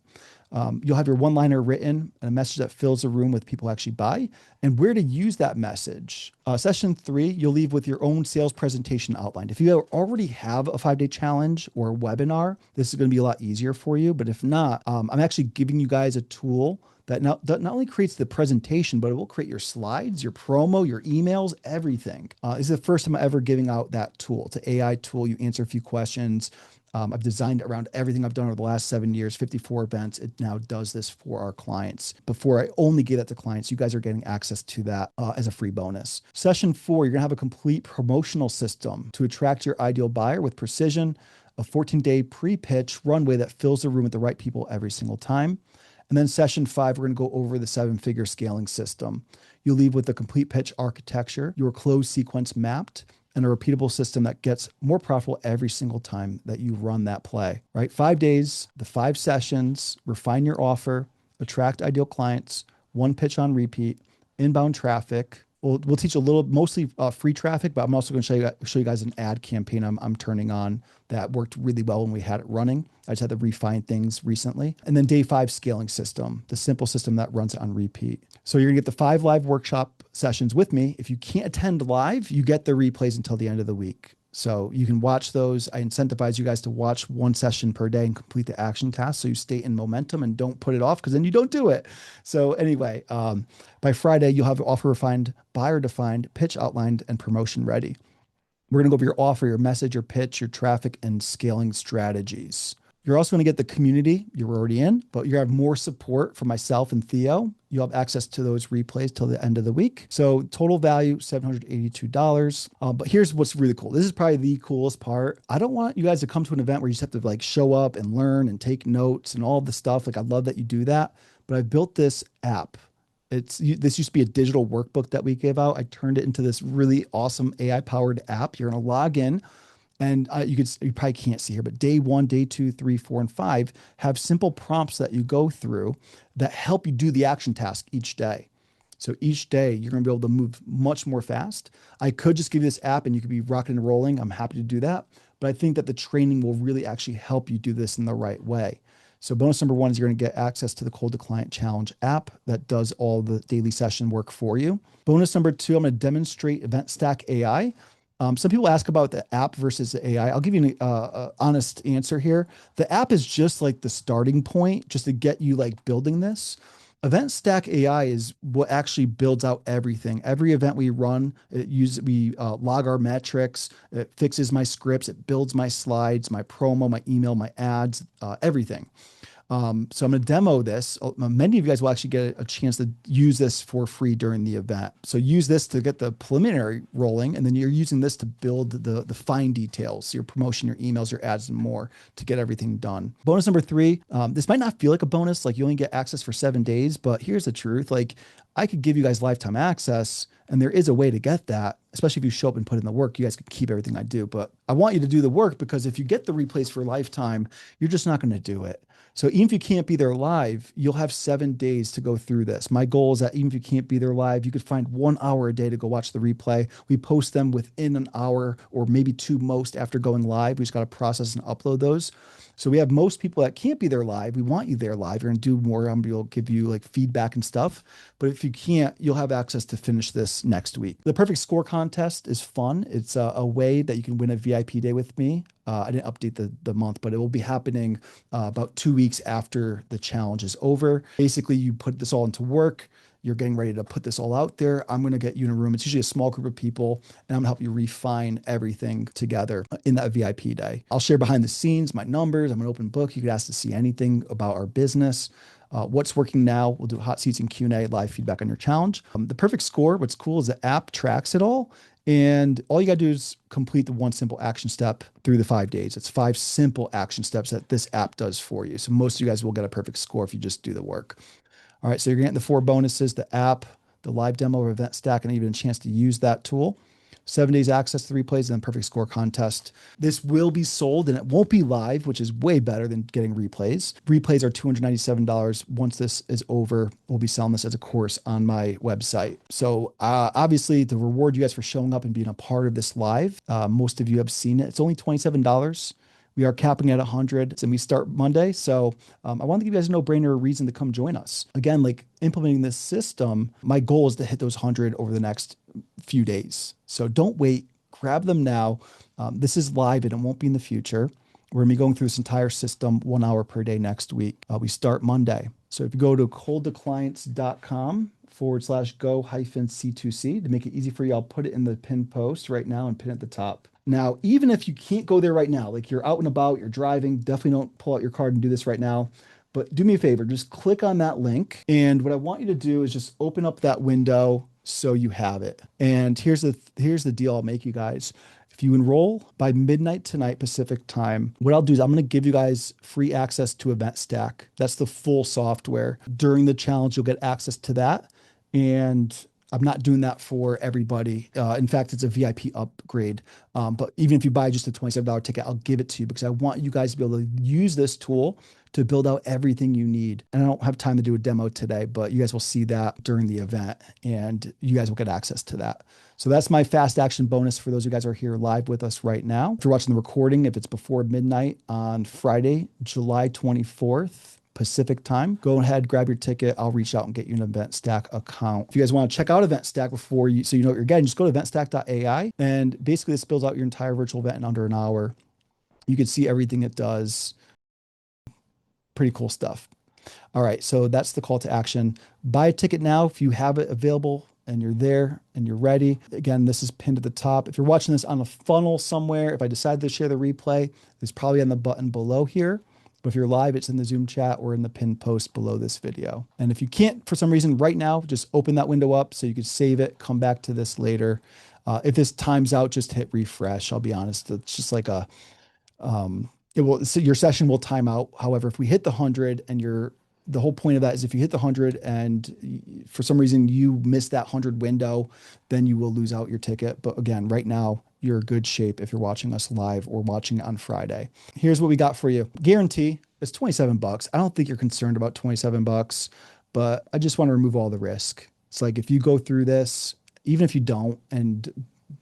You'll have your one-liner written and a message that fills the room with people who actually buy and where to use that message. Session 3, you'll leave with your own sales presentation outlined. If you already have a 5-day challenge or a webinar, this is going to be a lot easier for you. But if not, I'm actually giving you guys a tool that not only creates the presentation, but it will create your slides, your promo, your emails, everything. This is the first time I'm ever giving out that tool. It's an AI tool. You answer a few questions. I've designed it around everything I've done over the last 7 years, 54 events. It now does this for our clients. Before I only gave that to clients, you guys are getting access to that as a free bonus. Session 4, you're gonna have a complete promotional system to attract your ideal buyer with precision, a 14-day pre-pitch runway that fills the room with the right people every single time. And then session 5, we're gonna go over the 7-figure scaling system. You'll leave with the complete pitch architecture, your close sequence mapped, and a repeatable system that gets more profitable every single time that you run that play, right? 5 days, the 5 sessions, refine your offer, attract ideal clients, 1 pitch on repeat, inbound traffic. We'll teach a little, mostly free traffic, but I'm also going to show you guys an ad campaign I'm turning on that worked really well when we had it running. I just had to refine things recently. And then day 5 scaling system, the simple system that runs it on repeat. So you're gonna get the 5 live workshop sessions with me. If you can't attend live, you get the replays until the end of the week. So you can watch those. I incentivize you guys to watch one session per day and complete the action task so you stay in momentum and don't put it off because then you don't do it. So anyway, by Friday, you'll have offer refined, buyer defined, pitch outlined, and promotion ready. We're going to go over your offer, your message, your pitch, your traffic, and scaling strategies. You're also going to get the community you're already in, but you have more support from myself and Theo. You'll have access to those replays till the end of the week. So total value, $782. But here's what's really cool. This is probably the coolest part. I don't want you guys to come to an event where you just have to like show up and learn and take notes and all the stuff. Like I love that you do that, but I built this app. This used to be a digital workbook that we gave out. I turned it into this really awesome AI powered app. You're going to log in and you probably can't see here, but day 1, day 2, 3, 4, and 5 have simple prompts that you go through that help you do the action task each day. So each day you're going to be able to move much more fast. I could just give you this app and you could be rocking and rolling. I'm happy to do that. But I think that the training will really actually help you do this in the right way. So bonus number 1 is you're going to get access to the Cold to Client Challenge app that does all the daily session work for you. Bonus number 2, I'm going to demonstrate Event Stack AI. Some people ask about the app versus the AI. I'll give you an honest answer here. The app is just like the starting point, just to get you like building this. Event Stack AI is what actually builds out everything. Every event we run, we log our metrics. It fixes my scripts. It builds my slides, my promo, my email, my ads, everything. So I'm going to demo this. Many of you guys will actually get a chance to use this for free during the event. So use this to get the preliminary rolling, and then you're using this to build the fine details, your promotion, your emails, your ads, and more to get everything done. Bonus number 3, this might not feel like a bonus, like you only get access for 7 days, but here's the truth. Like I could give you guys lifetime access, and there is a way to get that, especially if you show up and put in the work. You guys can keep everything I do, but I want you to do the work because if you get the replays for lifetime, you're just not going to do it. So even if you can't be there live, you'll have 7 days to go through this. My goal is that even if you can't be there live, you could find 1 hour a day to go watch the replay. We post them within an hour or maybe 2 most after going live. We just got to process and upload those. So we have most people that can't be there live. We want you there live. You're going to do more. I'm going to give you like feedback and stuff. But if you can't, you'll have access to finish this next week. The perfect score contest is fun. It's a way that you can win a VIP day with me. I didn't update the month, but it will be happening about 2 weeks after the challenge is over. Basically, you put this all into work. You're getting ready to put this all out there. I'm going to get you in a room. It's usually a small group of people, and I'm going to help you refine everything together in that VIP day. I'll share behind the scenes, my numbers. I'm an open book. You could ask to see anything about our business. What's working now? We'll do hot seats and Q&A, live feedback on your challenge. The perfect score, what's cool is the app tracks it all. And all you got to do is complete the one simple action step through the 5 days. It's 5 simple action steps that this app does for you. So most of you guys will get a perfect score if you just do the work. All right, so you're getting the 4 bonuses, the app, the live demo of Event Stack, and even a chance to use that tool. 7 days access to the replays, and then perfect score contest. This will be sold and it won't be live, which is way better than getting replays. Replays are $297. Once this is over, we'll be selling this as a course on my website. So obviously to reward you guys for showing up and being a part of this live, most of you have seen it. It's only $27. We are capping at 100 and we start Monday. So I want to give you guys a no-brainer reason to come join us. Again, like implementing this system, my goal is to hit those 100 over the next few days. So don't wait, grab them now. This is live and it won't be in the future. We're gonna be going through this entire system 1 hour per day next week. We start Monday. So if you go to coldtoclients.com/go-C2C to make it easy for you, I'll put it in the pinned post right now and pin it at the top. Now, even if you can't go there right now, like you're out and about, you're driving, definitely don't pull out your card and do this right now. But do me a favor, just click on that link. And what I want you to do is just open up that window so you have it. And here's the deal I'll make you guys. If you enroll by midnight tonight Pacific time, what I'll do is I'm going to give you guys free access to Event Stack. That's the full software. During the challenge, you'll get access to that. And I'm not doing that for everybody. In fact, it's a VIP upgrade. But even if you buy just a $27 ticket, I'll give it to you because I want you guys to be able to use this tool to build out everything you need. And I don't have time to do a demo today, but you guys will see that during the event and you guys will get access to that. So that's my fast action bonus for those of you guys who are here live with us right now. If you're watching the recording, if it's before midnight on Friday, July 24th, Pacific time. Go ahead, grab your ticket. I'll reach out and get you an Event Stack account. If you guys want to check out Event Stack before you, so you know what you're getting, just go to eventstack.ai, and basically this builds out your entire virtual event in under an hour. You can see everything it does. Pretty cool stuff. All right, so that's the call to action. Buy a ticket now if you have it available and you're there and you're ready. Again, this is pinned at the top. If you're watching this on a funnel somewhere, if I decide to share the replay, it's probably on the button below here. But if you're live, it's in the Zoom chat or in the pinned post below this video. And if you can't, for some reason right now, just open that window up so you can save it, come back to this later. If this times out, just hit refresh. I'll be honest, it's just like it will, so your session will time out. However, if we hit the 100 and the whole point of that is if you hit the 100 and for some reason you miss that 100 window, then you will lose out your ticket. But again, right now you're in good shape if you're watching us live or watching on Friday. Here's what we got for you. Guarantee it's 27 bucks. I don't think you're concerned about 27 bucks, but I just want to remove all the risk. It's like, if you go through this, even if you don't, and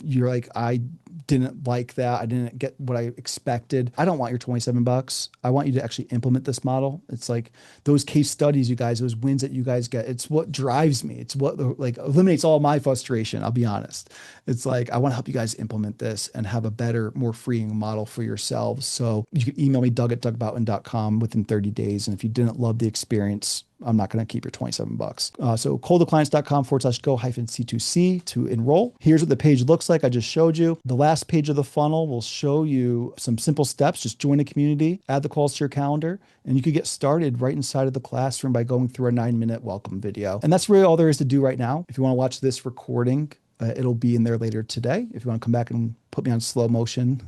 you're like, I didn't like that, I didn't get what I expected, I don't want your 27 bucks. I want you to actually implement this model. It's like those case studies, you guys, those wins that you guys get, it's what drives me. It's what like eliminates all my frustration. I'll be honest. It's like, I want to help you guys implement this and have a better, more freeing model for yourselves. So you can email me, doug@dougboughton.com within 30 days. And if you didn't love the experience, I'm not going to keep your 27 bucks. So coldclients.com/go-c2c to enroll. Here's what the page looks like. I just showed you. The last page of the funnel will show you some simple steps. Just join a community, add the calls to your calendar, and you could get started right inside of the classroom by going through a 9-minute welcome video. And that's really all there is to do right now. If you want to watch this recording, it'll be in there later today. If you want to come back and put me on slow motion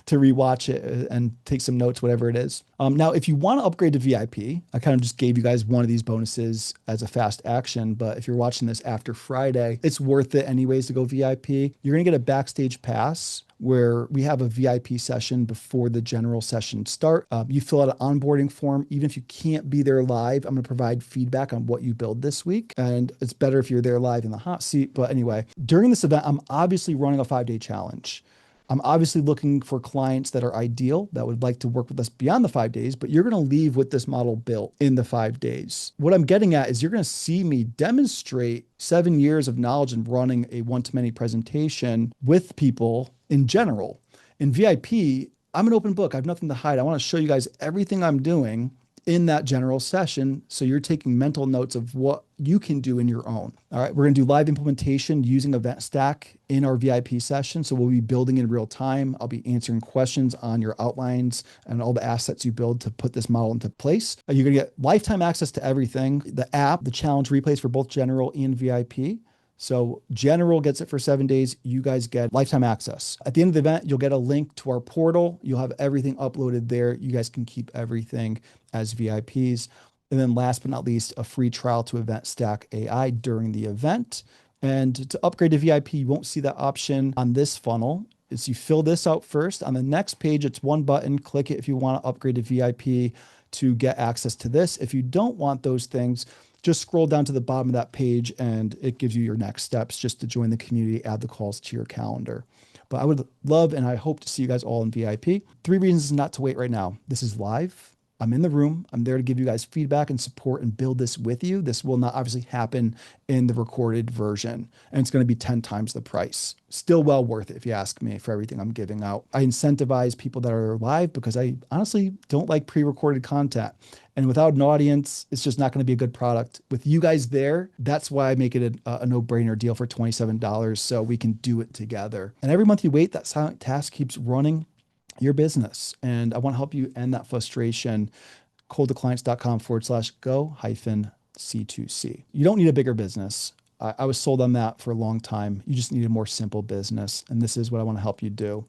to rewatch it and take some notes, whatever it is. Now, if you want to upgrade to VIP, I kind of just gave you guys one of these bonuses as a fast action, but if you're watching this after Friday, it's worth it anyways to go VIP. You're going to get a backstage pass where we have a VIP session before the general session start. You fill out an onboarding form. Even if you can't be there live, I'm going to provide feedback on what you build this week. And it's better if you're there live in the hot seat. But anyway, during this event, I'm obviously running a 5-day challenge. I'm obviously looking for clients that are ideal, that would like to work with us beyond the 5 days, but you're going to leave with this model built in the 5 days. What I'm getting at is you're going to see me demonstrate 7 years of knowledge in running a one-to-many presentation with people in general. In VIP, I'm an open book. I have nothing to hide. I want to show you guys everything I'm doing in that general session, so you're taking mental notes of what you can do in your own. All right, we're going to do live implementation using Event Stack in our VIP session. So we'll be building in real time. I'll be answering questions on your outlines and all the assets you build to put this model into place. You're going to get lifetime access to everything. The app, the challenge replays for both general and VIP. So general gets it for 7 days. You guys get lifetime access. At the end of the event, you'll get a link to our portal. You'll have everything uploaded there. You guys can keep everything as VIPs. And then last but not least, a free trial to Event Stack AI during the event. And to upgrade to VIP, you won't see that option on this funnel. Is you fill this out first. On the next page, it's one button. Click it if you want to upgrade to VIP to get access to this. If you don't want those things, just scroll down to the bottom of that page and it gives you your next steps just to join the community, add the calls to your calendar. But I would love and I hope to see you guys all in VIP. 3 reasons not to wait right now. This is live. I'm in the room. I'm there to give you guys feedback and support and build this with you. This will not obviously happen in the recorded version, and it's going to be 10 times the price. Still well worth it if you ask me for everything I'm giving out. I incentivize people that are live because I honestly don't like pre-recorded content. And without an audience, it's just not going to be a good product. With you guys there, that's why I make it a no-brainer deal for $27 so we can do it together. And every month you wait, that silent task keeps running your business. And I want to help you end that frustration. coldtoclients.com/go-c2c. You don't need a bigger business. I was sold on that for a long time. You just need a more simple business. And this is what I want to help you do.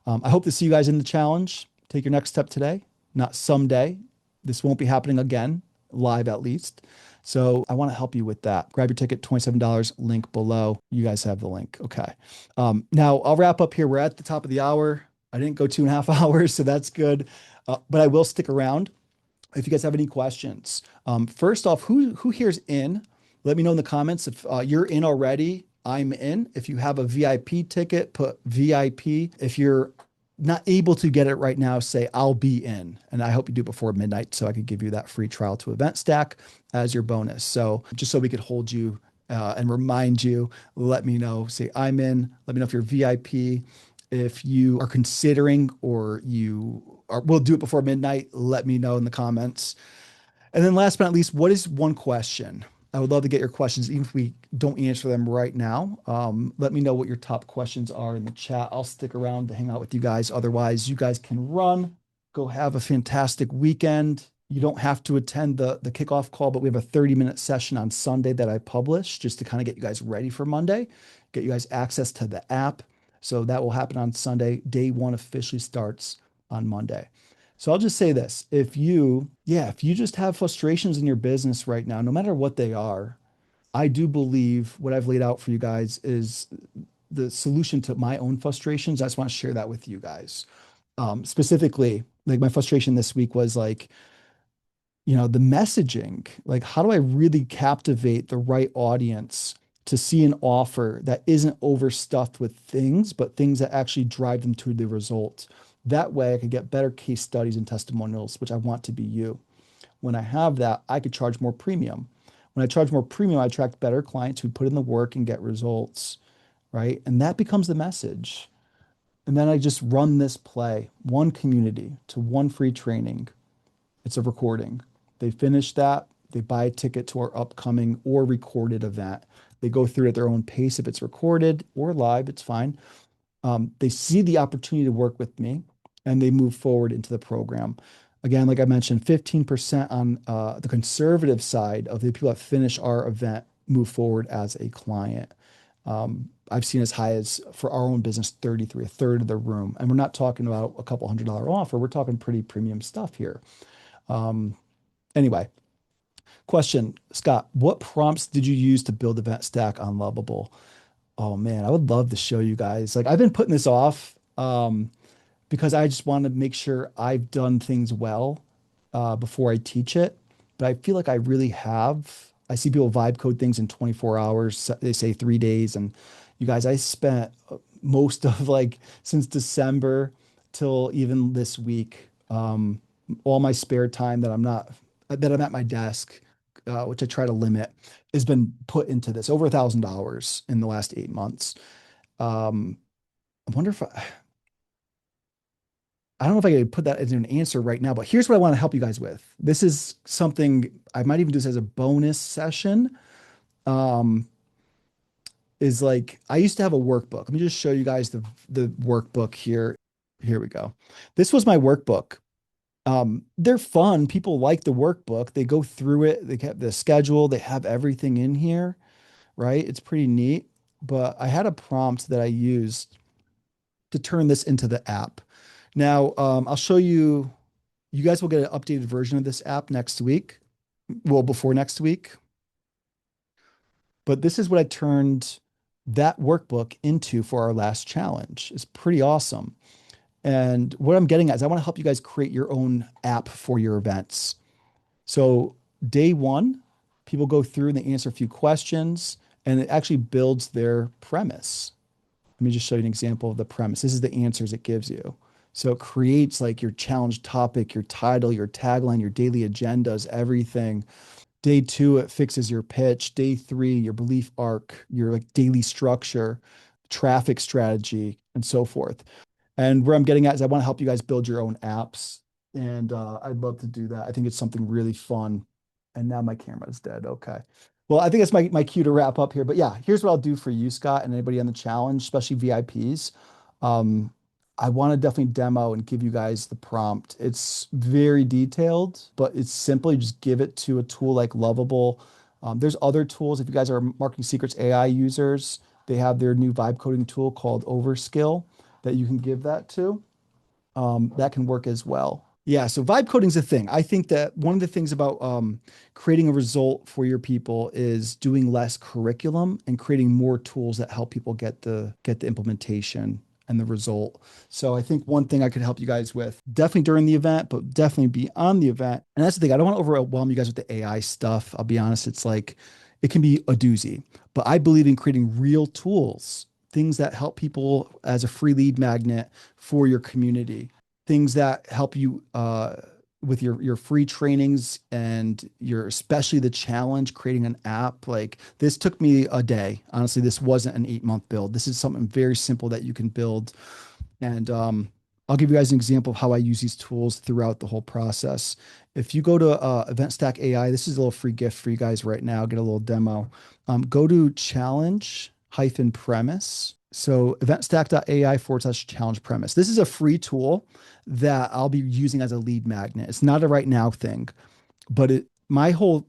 I hope to see you guys in the challenge. Take your next step today, not someday. This won't be happening again, live at least. So I want to help you with that. Grab your ticket, $27, link below. You guys have the link. Okay. Now I'll wrap up here. We're at the top of the hour. I didn't go 2.5 hours, so that's good. But I will stick around if you guys have any questions. First off, who here's in? Let me know in the comments. If you're in already, I'm in. If you have a VIP ticket, put VIP. If you're not able to get it right now, say I'll be in, and I hope you do it before midnight so I could give you that free trial to Event Stack as your bonus. So just so we could hold you and remind you, let me know. Say I'm in. Let me know if you're VIP. If you are considering or you are, we'll do it before midnight. Let me know in the comments. And then last but not least, what is one question? I would love to get your questions, even if we don't answer them right now. Let me know what your top questions are in the chat. I'll stick around to hang out with you guys. Otherwise, you guys can run. Go have a fantastic weekend. You don't have to attend the kickoff call, but we have a 30-minute session on Sunday that I publish just to kind of get you guys ready for Monday, get you guys access to the app. So that will happen on Sunday. Day one officially starts on Monday. So I'll just say this. If you just have frustrations in your business right now, no matter what they are, I do believe what I've laid out for you guys is the solution to my own frustrations. I just want to share that with you guys. Specifically, like my frustration this week was like, the messaging, like how do I really captivate the right audience to see an offer that isn't overstuffed with things, but things that actually drive them to the result? That way I could get better case studies and testimonials, which I want to be you. When I have that, I could charge more premium. When I charge more premium, I attract better clients who put in the work and get results, right? And that becomes the message. And then I just run this play, one community to one free training. It's a recording. They finish that, they buy a ticket to our upcoming or recorded event. They go through it at their own pace. If it's recorded or live, it's fine. They see the opportunity to work with me and they move forward into the program. Again, like I mentioned, 15% on the conservative side of the people that finish our event move forward as a client. I've seen as high as for our own business, 33, a third of the room. And we're not talking about a couple $100 offer. We're talking pretty premium stuff here. Um, anyway, question, Scott, what prompts did you use to build Event Stack on Lovable? Oh man, I would love to show you guys. Like I've been putting this off because I just want to make sure I've done things well before I teach it. But I feel like I really have. I see people vibe code things in 24 hours. They say 3 days. And you guys, I spent most of like since December till even this week, all my spare time that I'm at my desk, which I try to limit, has been put into this over $1,000 in the last 8 months. Um, I wonder if I don't know if I could put that as an answer right now, but here's what I want to help you guys with. This is something I might even do this as a bonus session. Um, is like I used to have a workbook. Let me just show you guys the workbook here. Here we go. This was my workbook. They're fun. People like the workbook. They go through it. They have the schedule. They have everything in here, right? It's pretty neat. But I had a prompt that I used to turn this into the app. Now, I'll show you. You guys will get an updated version of this app next week. Well, before next week. But this is what I turned that workbook into for our last challenge. It's pretty awesome. And what I'm getting at is I want to help you guys create your own app for your events. So day one, people go through and they answer a few questions, and it actually builds their premise. Let me just show you an example of the premise. This is the answers it gives you. So it creates like your challenge topic, your title, your tagline, your daily agendas, everything. Day two, it fixes your pitch. Day three, your belief arc, your like daily structure, traffic strategy, and so forth. And where I'm getting at is I want to help you guys build your own apps. And I'd love to do that. I think it's something really fun. And now my camera is dead. Okay. Well, I think that's my cue to wrap up here. But yeah, here's what I'll do for you, Scott, and anybody on the challenge, especially VIPs. Um, I want to definitely demo and give you guys the prompt. It's very detailed, but it's simply just give it to a tool like Lovable. There's other tools. If you guys are Marketing Secrets AI users, they have their new vibe coding tool called Overskill that you can give that to. That can work as well. Yeah, so vibe coding is a thing. I think that one of the things about creating a result for your people is doing less curriculum and creating more tools that help people get the implementation and the result. So I think one thing I could help you guys with definitely during the event, but definitely beyond the event. And that's the thing. I don't want to overwhelm you guys with the AI stuff. I'll be honest, it's like it can be a doozy, but I believe in creating real tools things that help people as a free lead magnet for your community, things that help you with your free trainings and your especially the challenge creating an app. Like this took me a day. Honestly, this wasn't an 8-month build. This is something very simple that you can build. And I'll give you guys an example of how I use these tools throughout the whole process. If you go to Event Stack AI, this is a little free gift for you guys right now. Get a little demo. Go to challenge hyphen premise. So eventstack.ai / challenge premise. This is a free tool that I'll be using as a lead magnet. It's not a right now thing, but my whole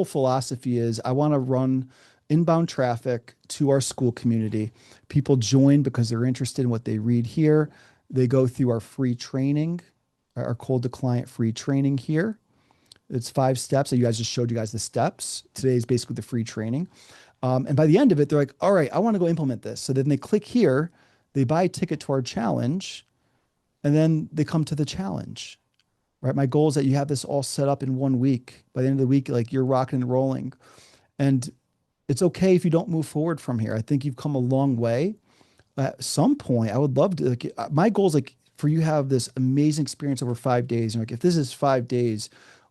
philosophy is I want to run inbound traffic to our school community. People join because they're interested in what they read here. They go through our free training, our cold to client free training here. It's 5 steps. You guys just showed you guys the steps. Today is basically the free training. And by the end of it, they're like, all right, I want to go implement this. So then they click here, they buy a ticket to our challenge, and then they come to the challenge, right? My goal is that you have this all set up in 1 week. By the end of the week, like you're rocking and rolling. And it's okay if you don't move forward from here. I think you've come a long way. At some point, I would love to, like, my goal is like for you to have this amazing experience over 5 days. And like, if this is 5 days,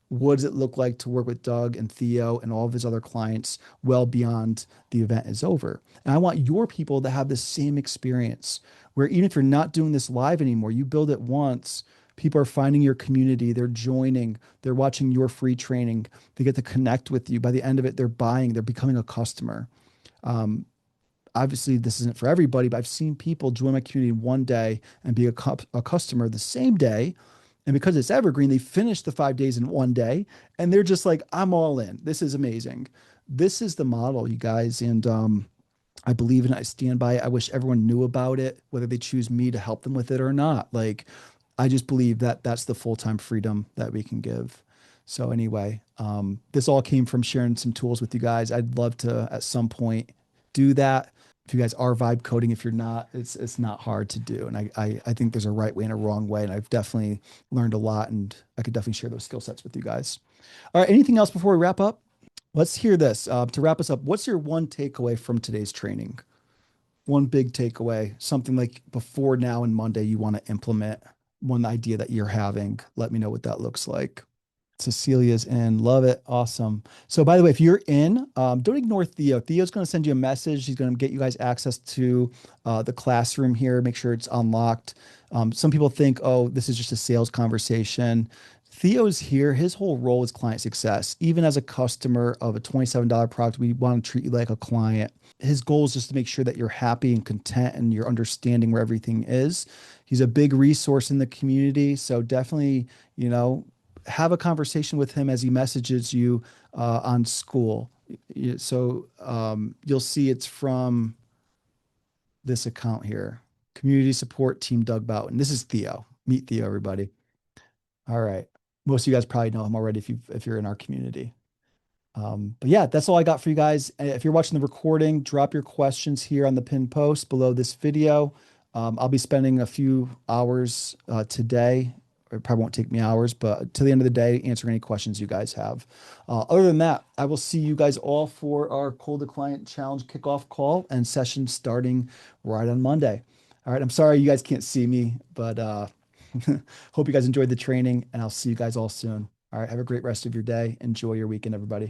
what does it look like to work with Doug and Theo and all of his other clients well beyond the event is over? And I want your people to have the same experience where even if you're not doing this live anymore, you build it once. People are finding your community, they're joining, they're watching your free training, they get to connect with you. By the end of it, they're buying, they're becoming a customer. Um, Obviously this isn't for everybody, but I've seen people join my community one day and be a customer the same day. And because it's evergreen, they finish the 5 days in one day and they're just like, I'm all in. This is amazing. This is the model, you guys. And I believe in it. I stand by it. I wish everyone knew about it, whether they choose me to help them with it or not. Like, I just believe that that's the full-time freedom that we can give. So anyway, this all came from sharing some tools with you guys. I'd love to at some point do that. If you guys are vibe coding, if you're not, it's not hard to do. And I think there's a right way and a wrong way. And I've definitely learned a lot and I could definitely share those skill sets with you guys. All right. Anything else before we wrap up? Let's hear this. To wrap us up, what's your one takeaway from today's training? One big takeaway, something like before now and Monday you want to implement, one idea that you're having. Let me know what that looks like. Cecilia's in. Love it. Awesome. So, by the way, if you're in, don't ignore Theo. Theo's going to send you a message. He's going to get you guys access to the classroom here. Make sure it's unlocked. Some people think, oh, this is just a sales conversation. Theo's here. His whole role is client success. Even as a customer of a $27 product, we want to treat you like a client. His goal is just to make sure that you're happy and content and you're understanding where everything is. He's a big resource in the community. So definitely, have a conversation with him as he messages you on school. So you'll see it's from this account here, Community Support Team Doug Boughton. This is Theo. Meet Theo, everybody. All right. Most of you guys probably know him already if you're in our community. But yeah, that's all I got for you guys. If you're watching the recording, drop your questions here on the pinned post below this video. I'll be spending a few hours today. It probably won't take me hours, but to the end of the day, answering any questions you guys have. Other than that, I will see you guys all for our Cold to Client Challenge kickoff call and session starting right on Monday. All right. I'm sorry you guys can't see me, but hope you guys enjoyed the training and I'll see you guys all soon. All right. Have a great rest of your day. Enjoy your weekend, everybody.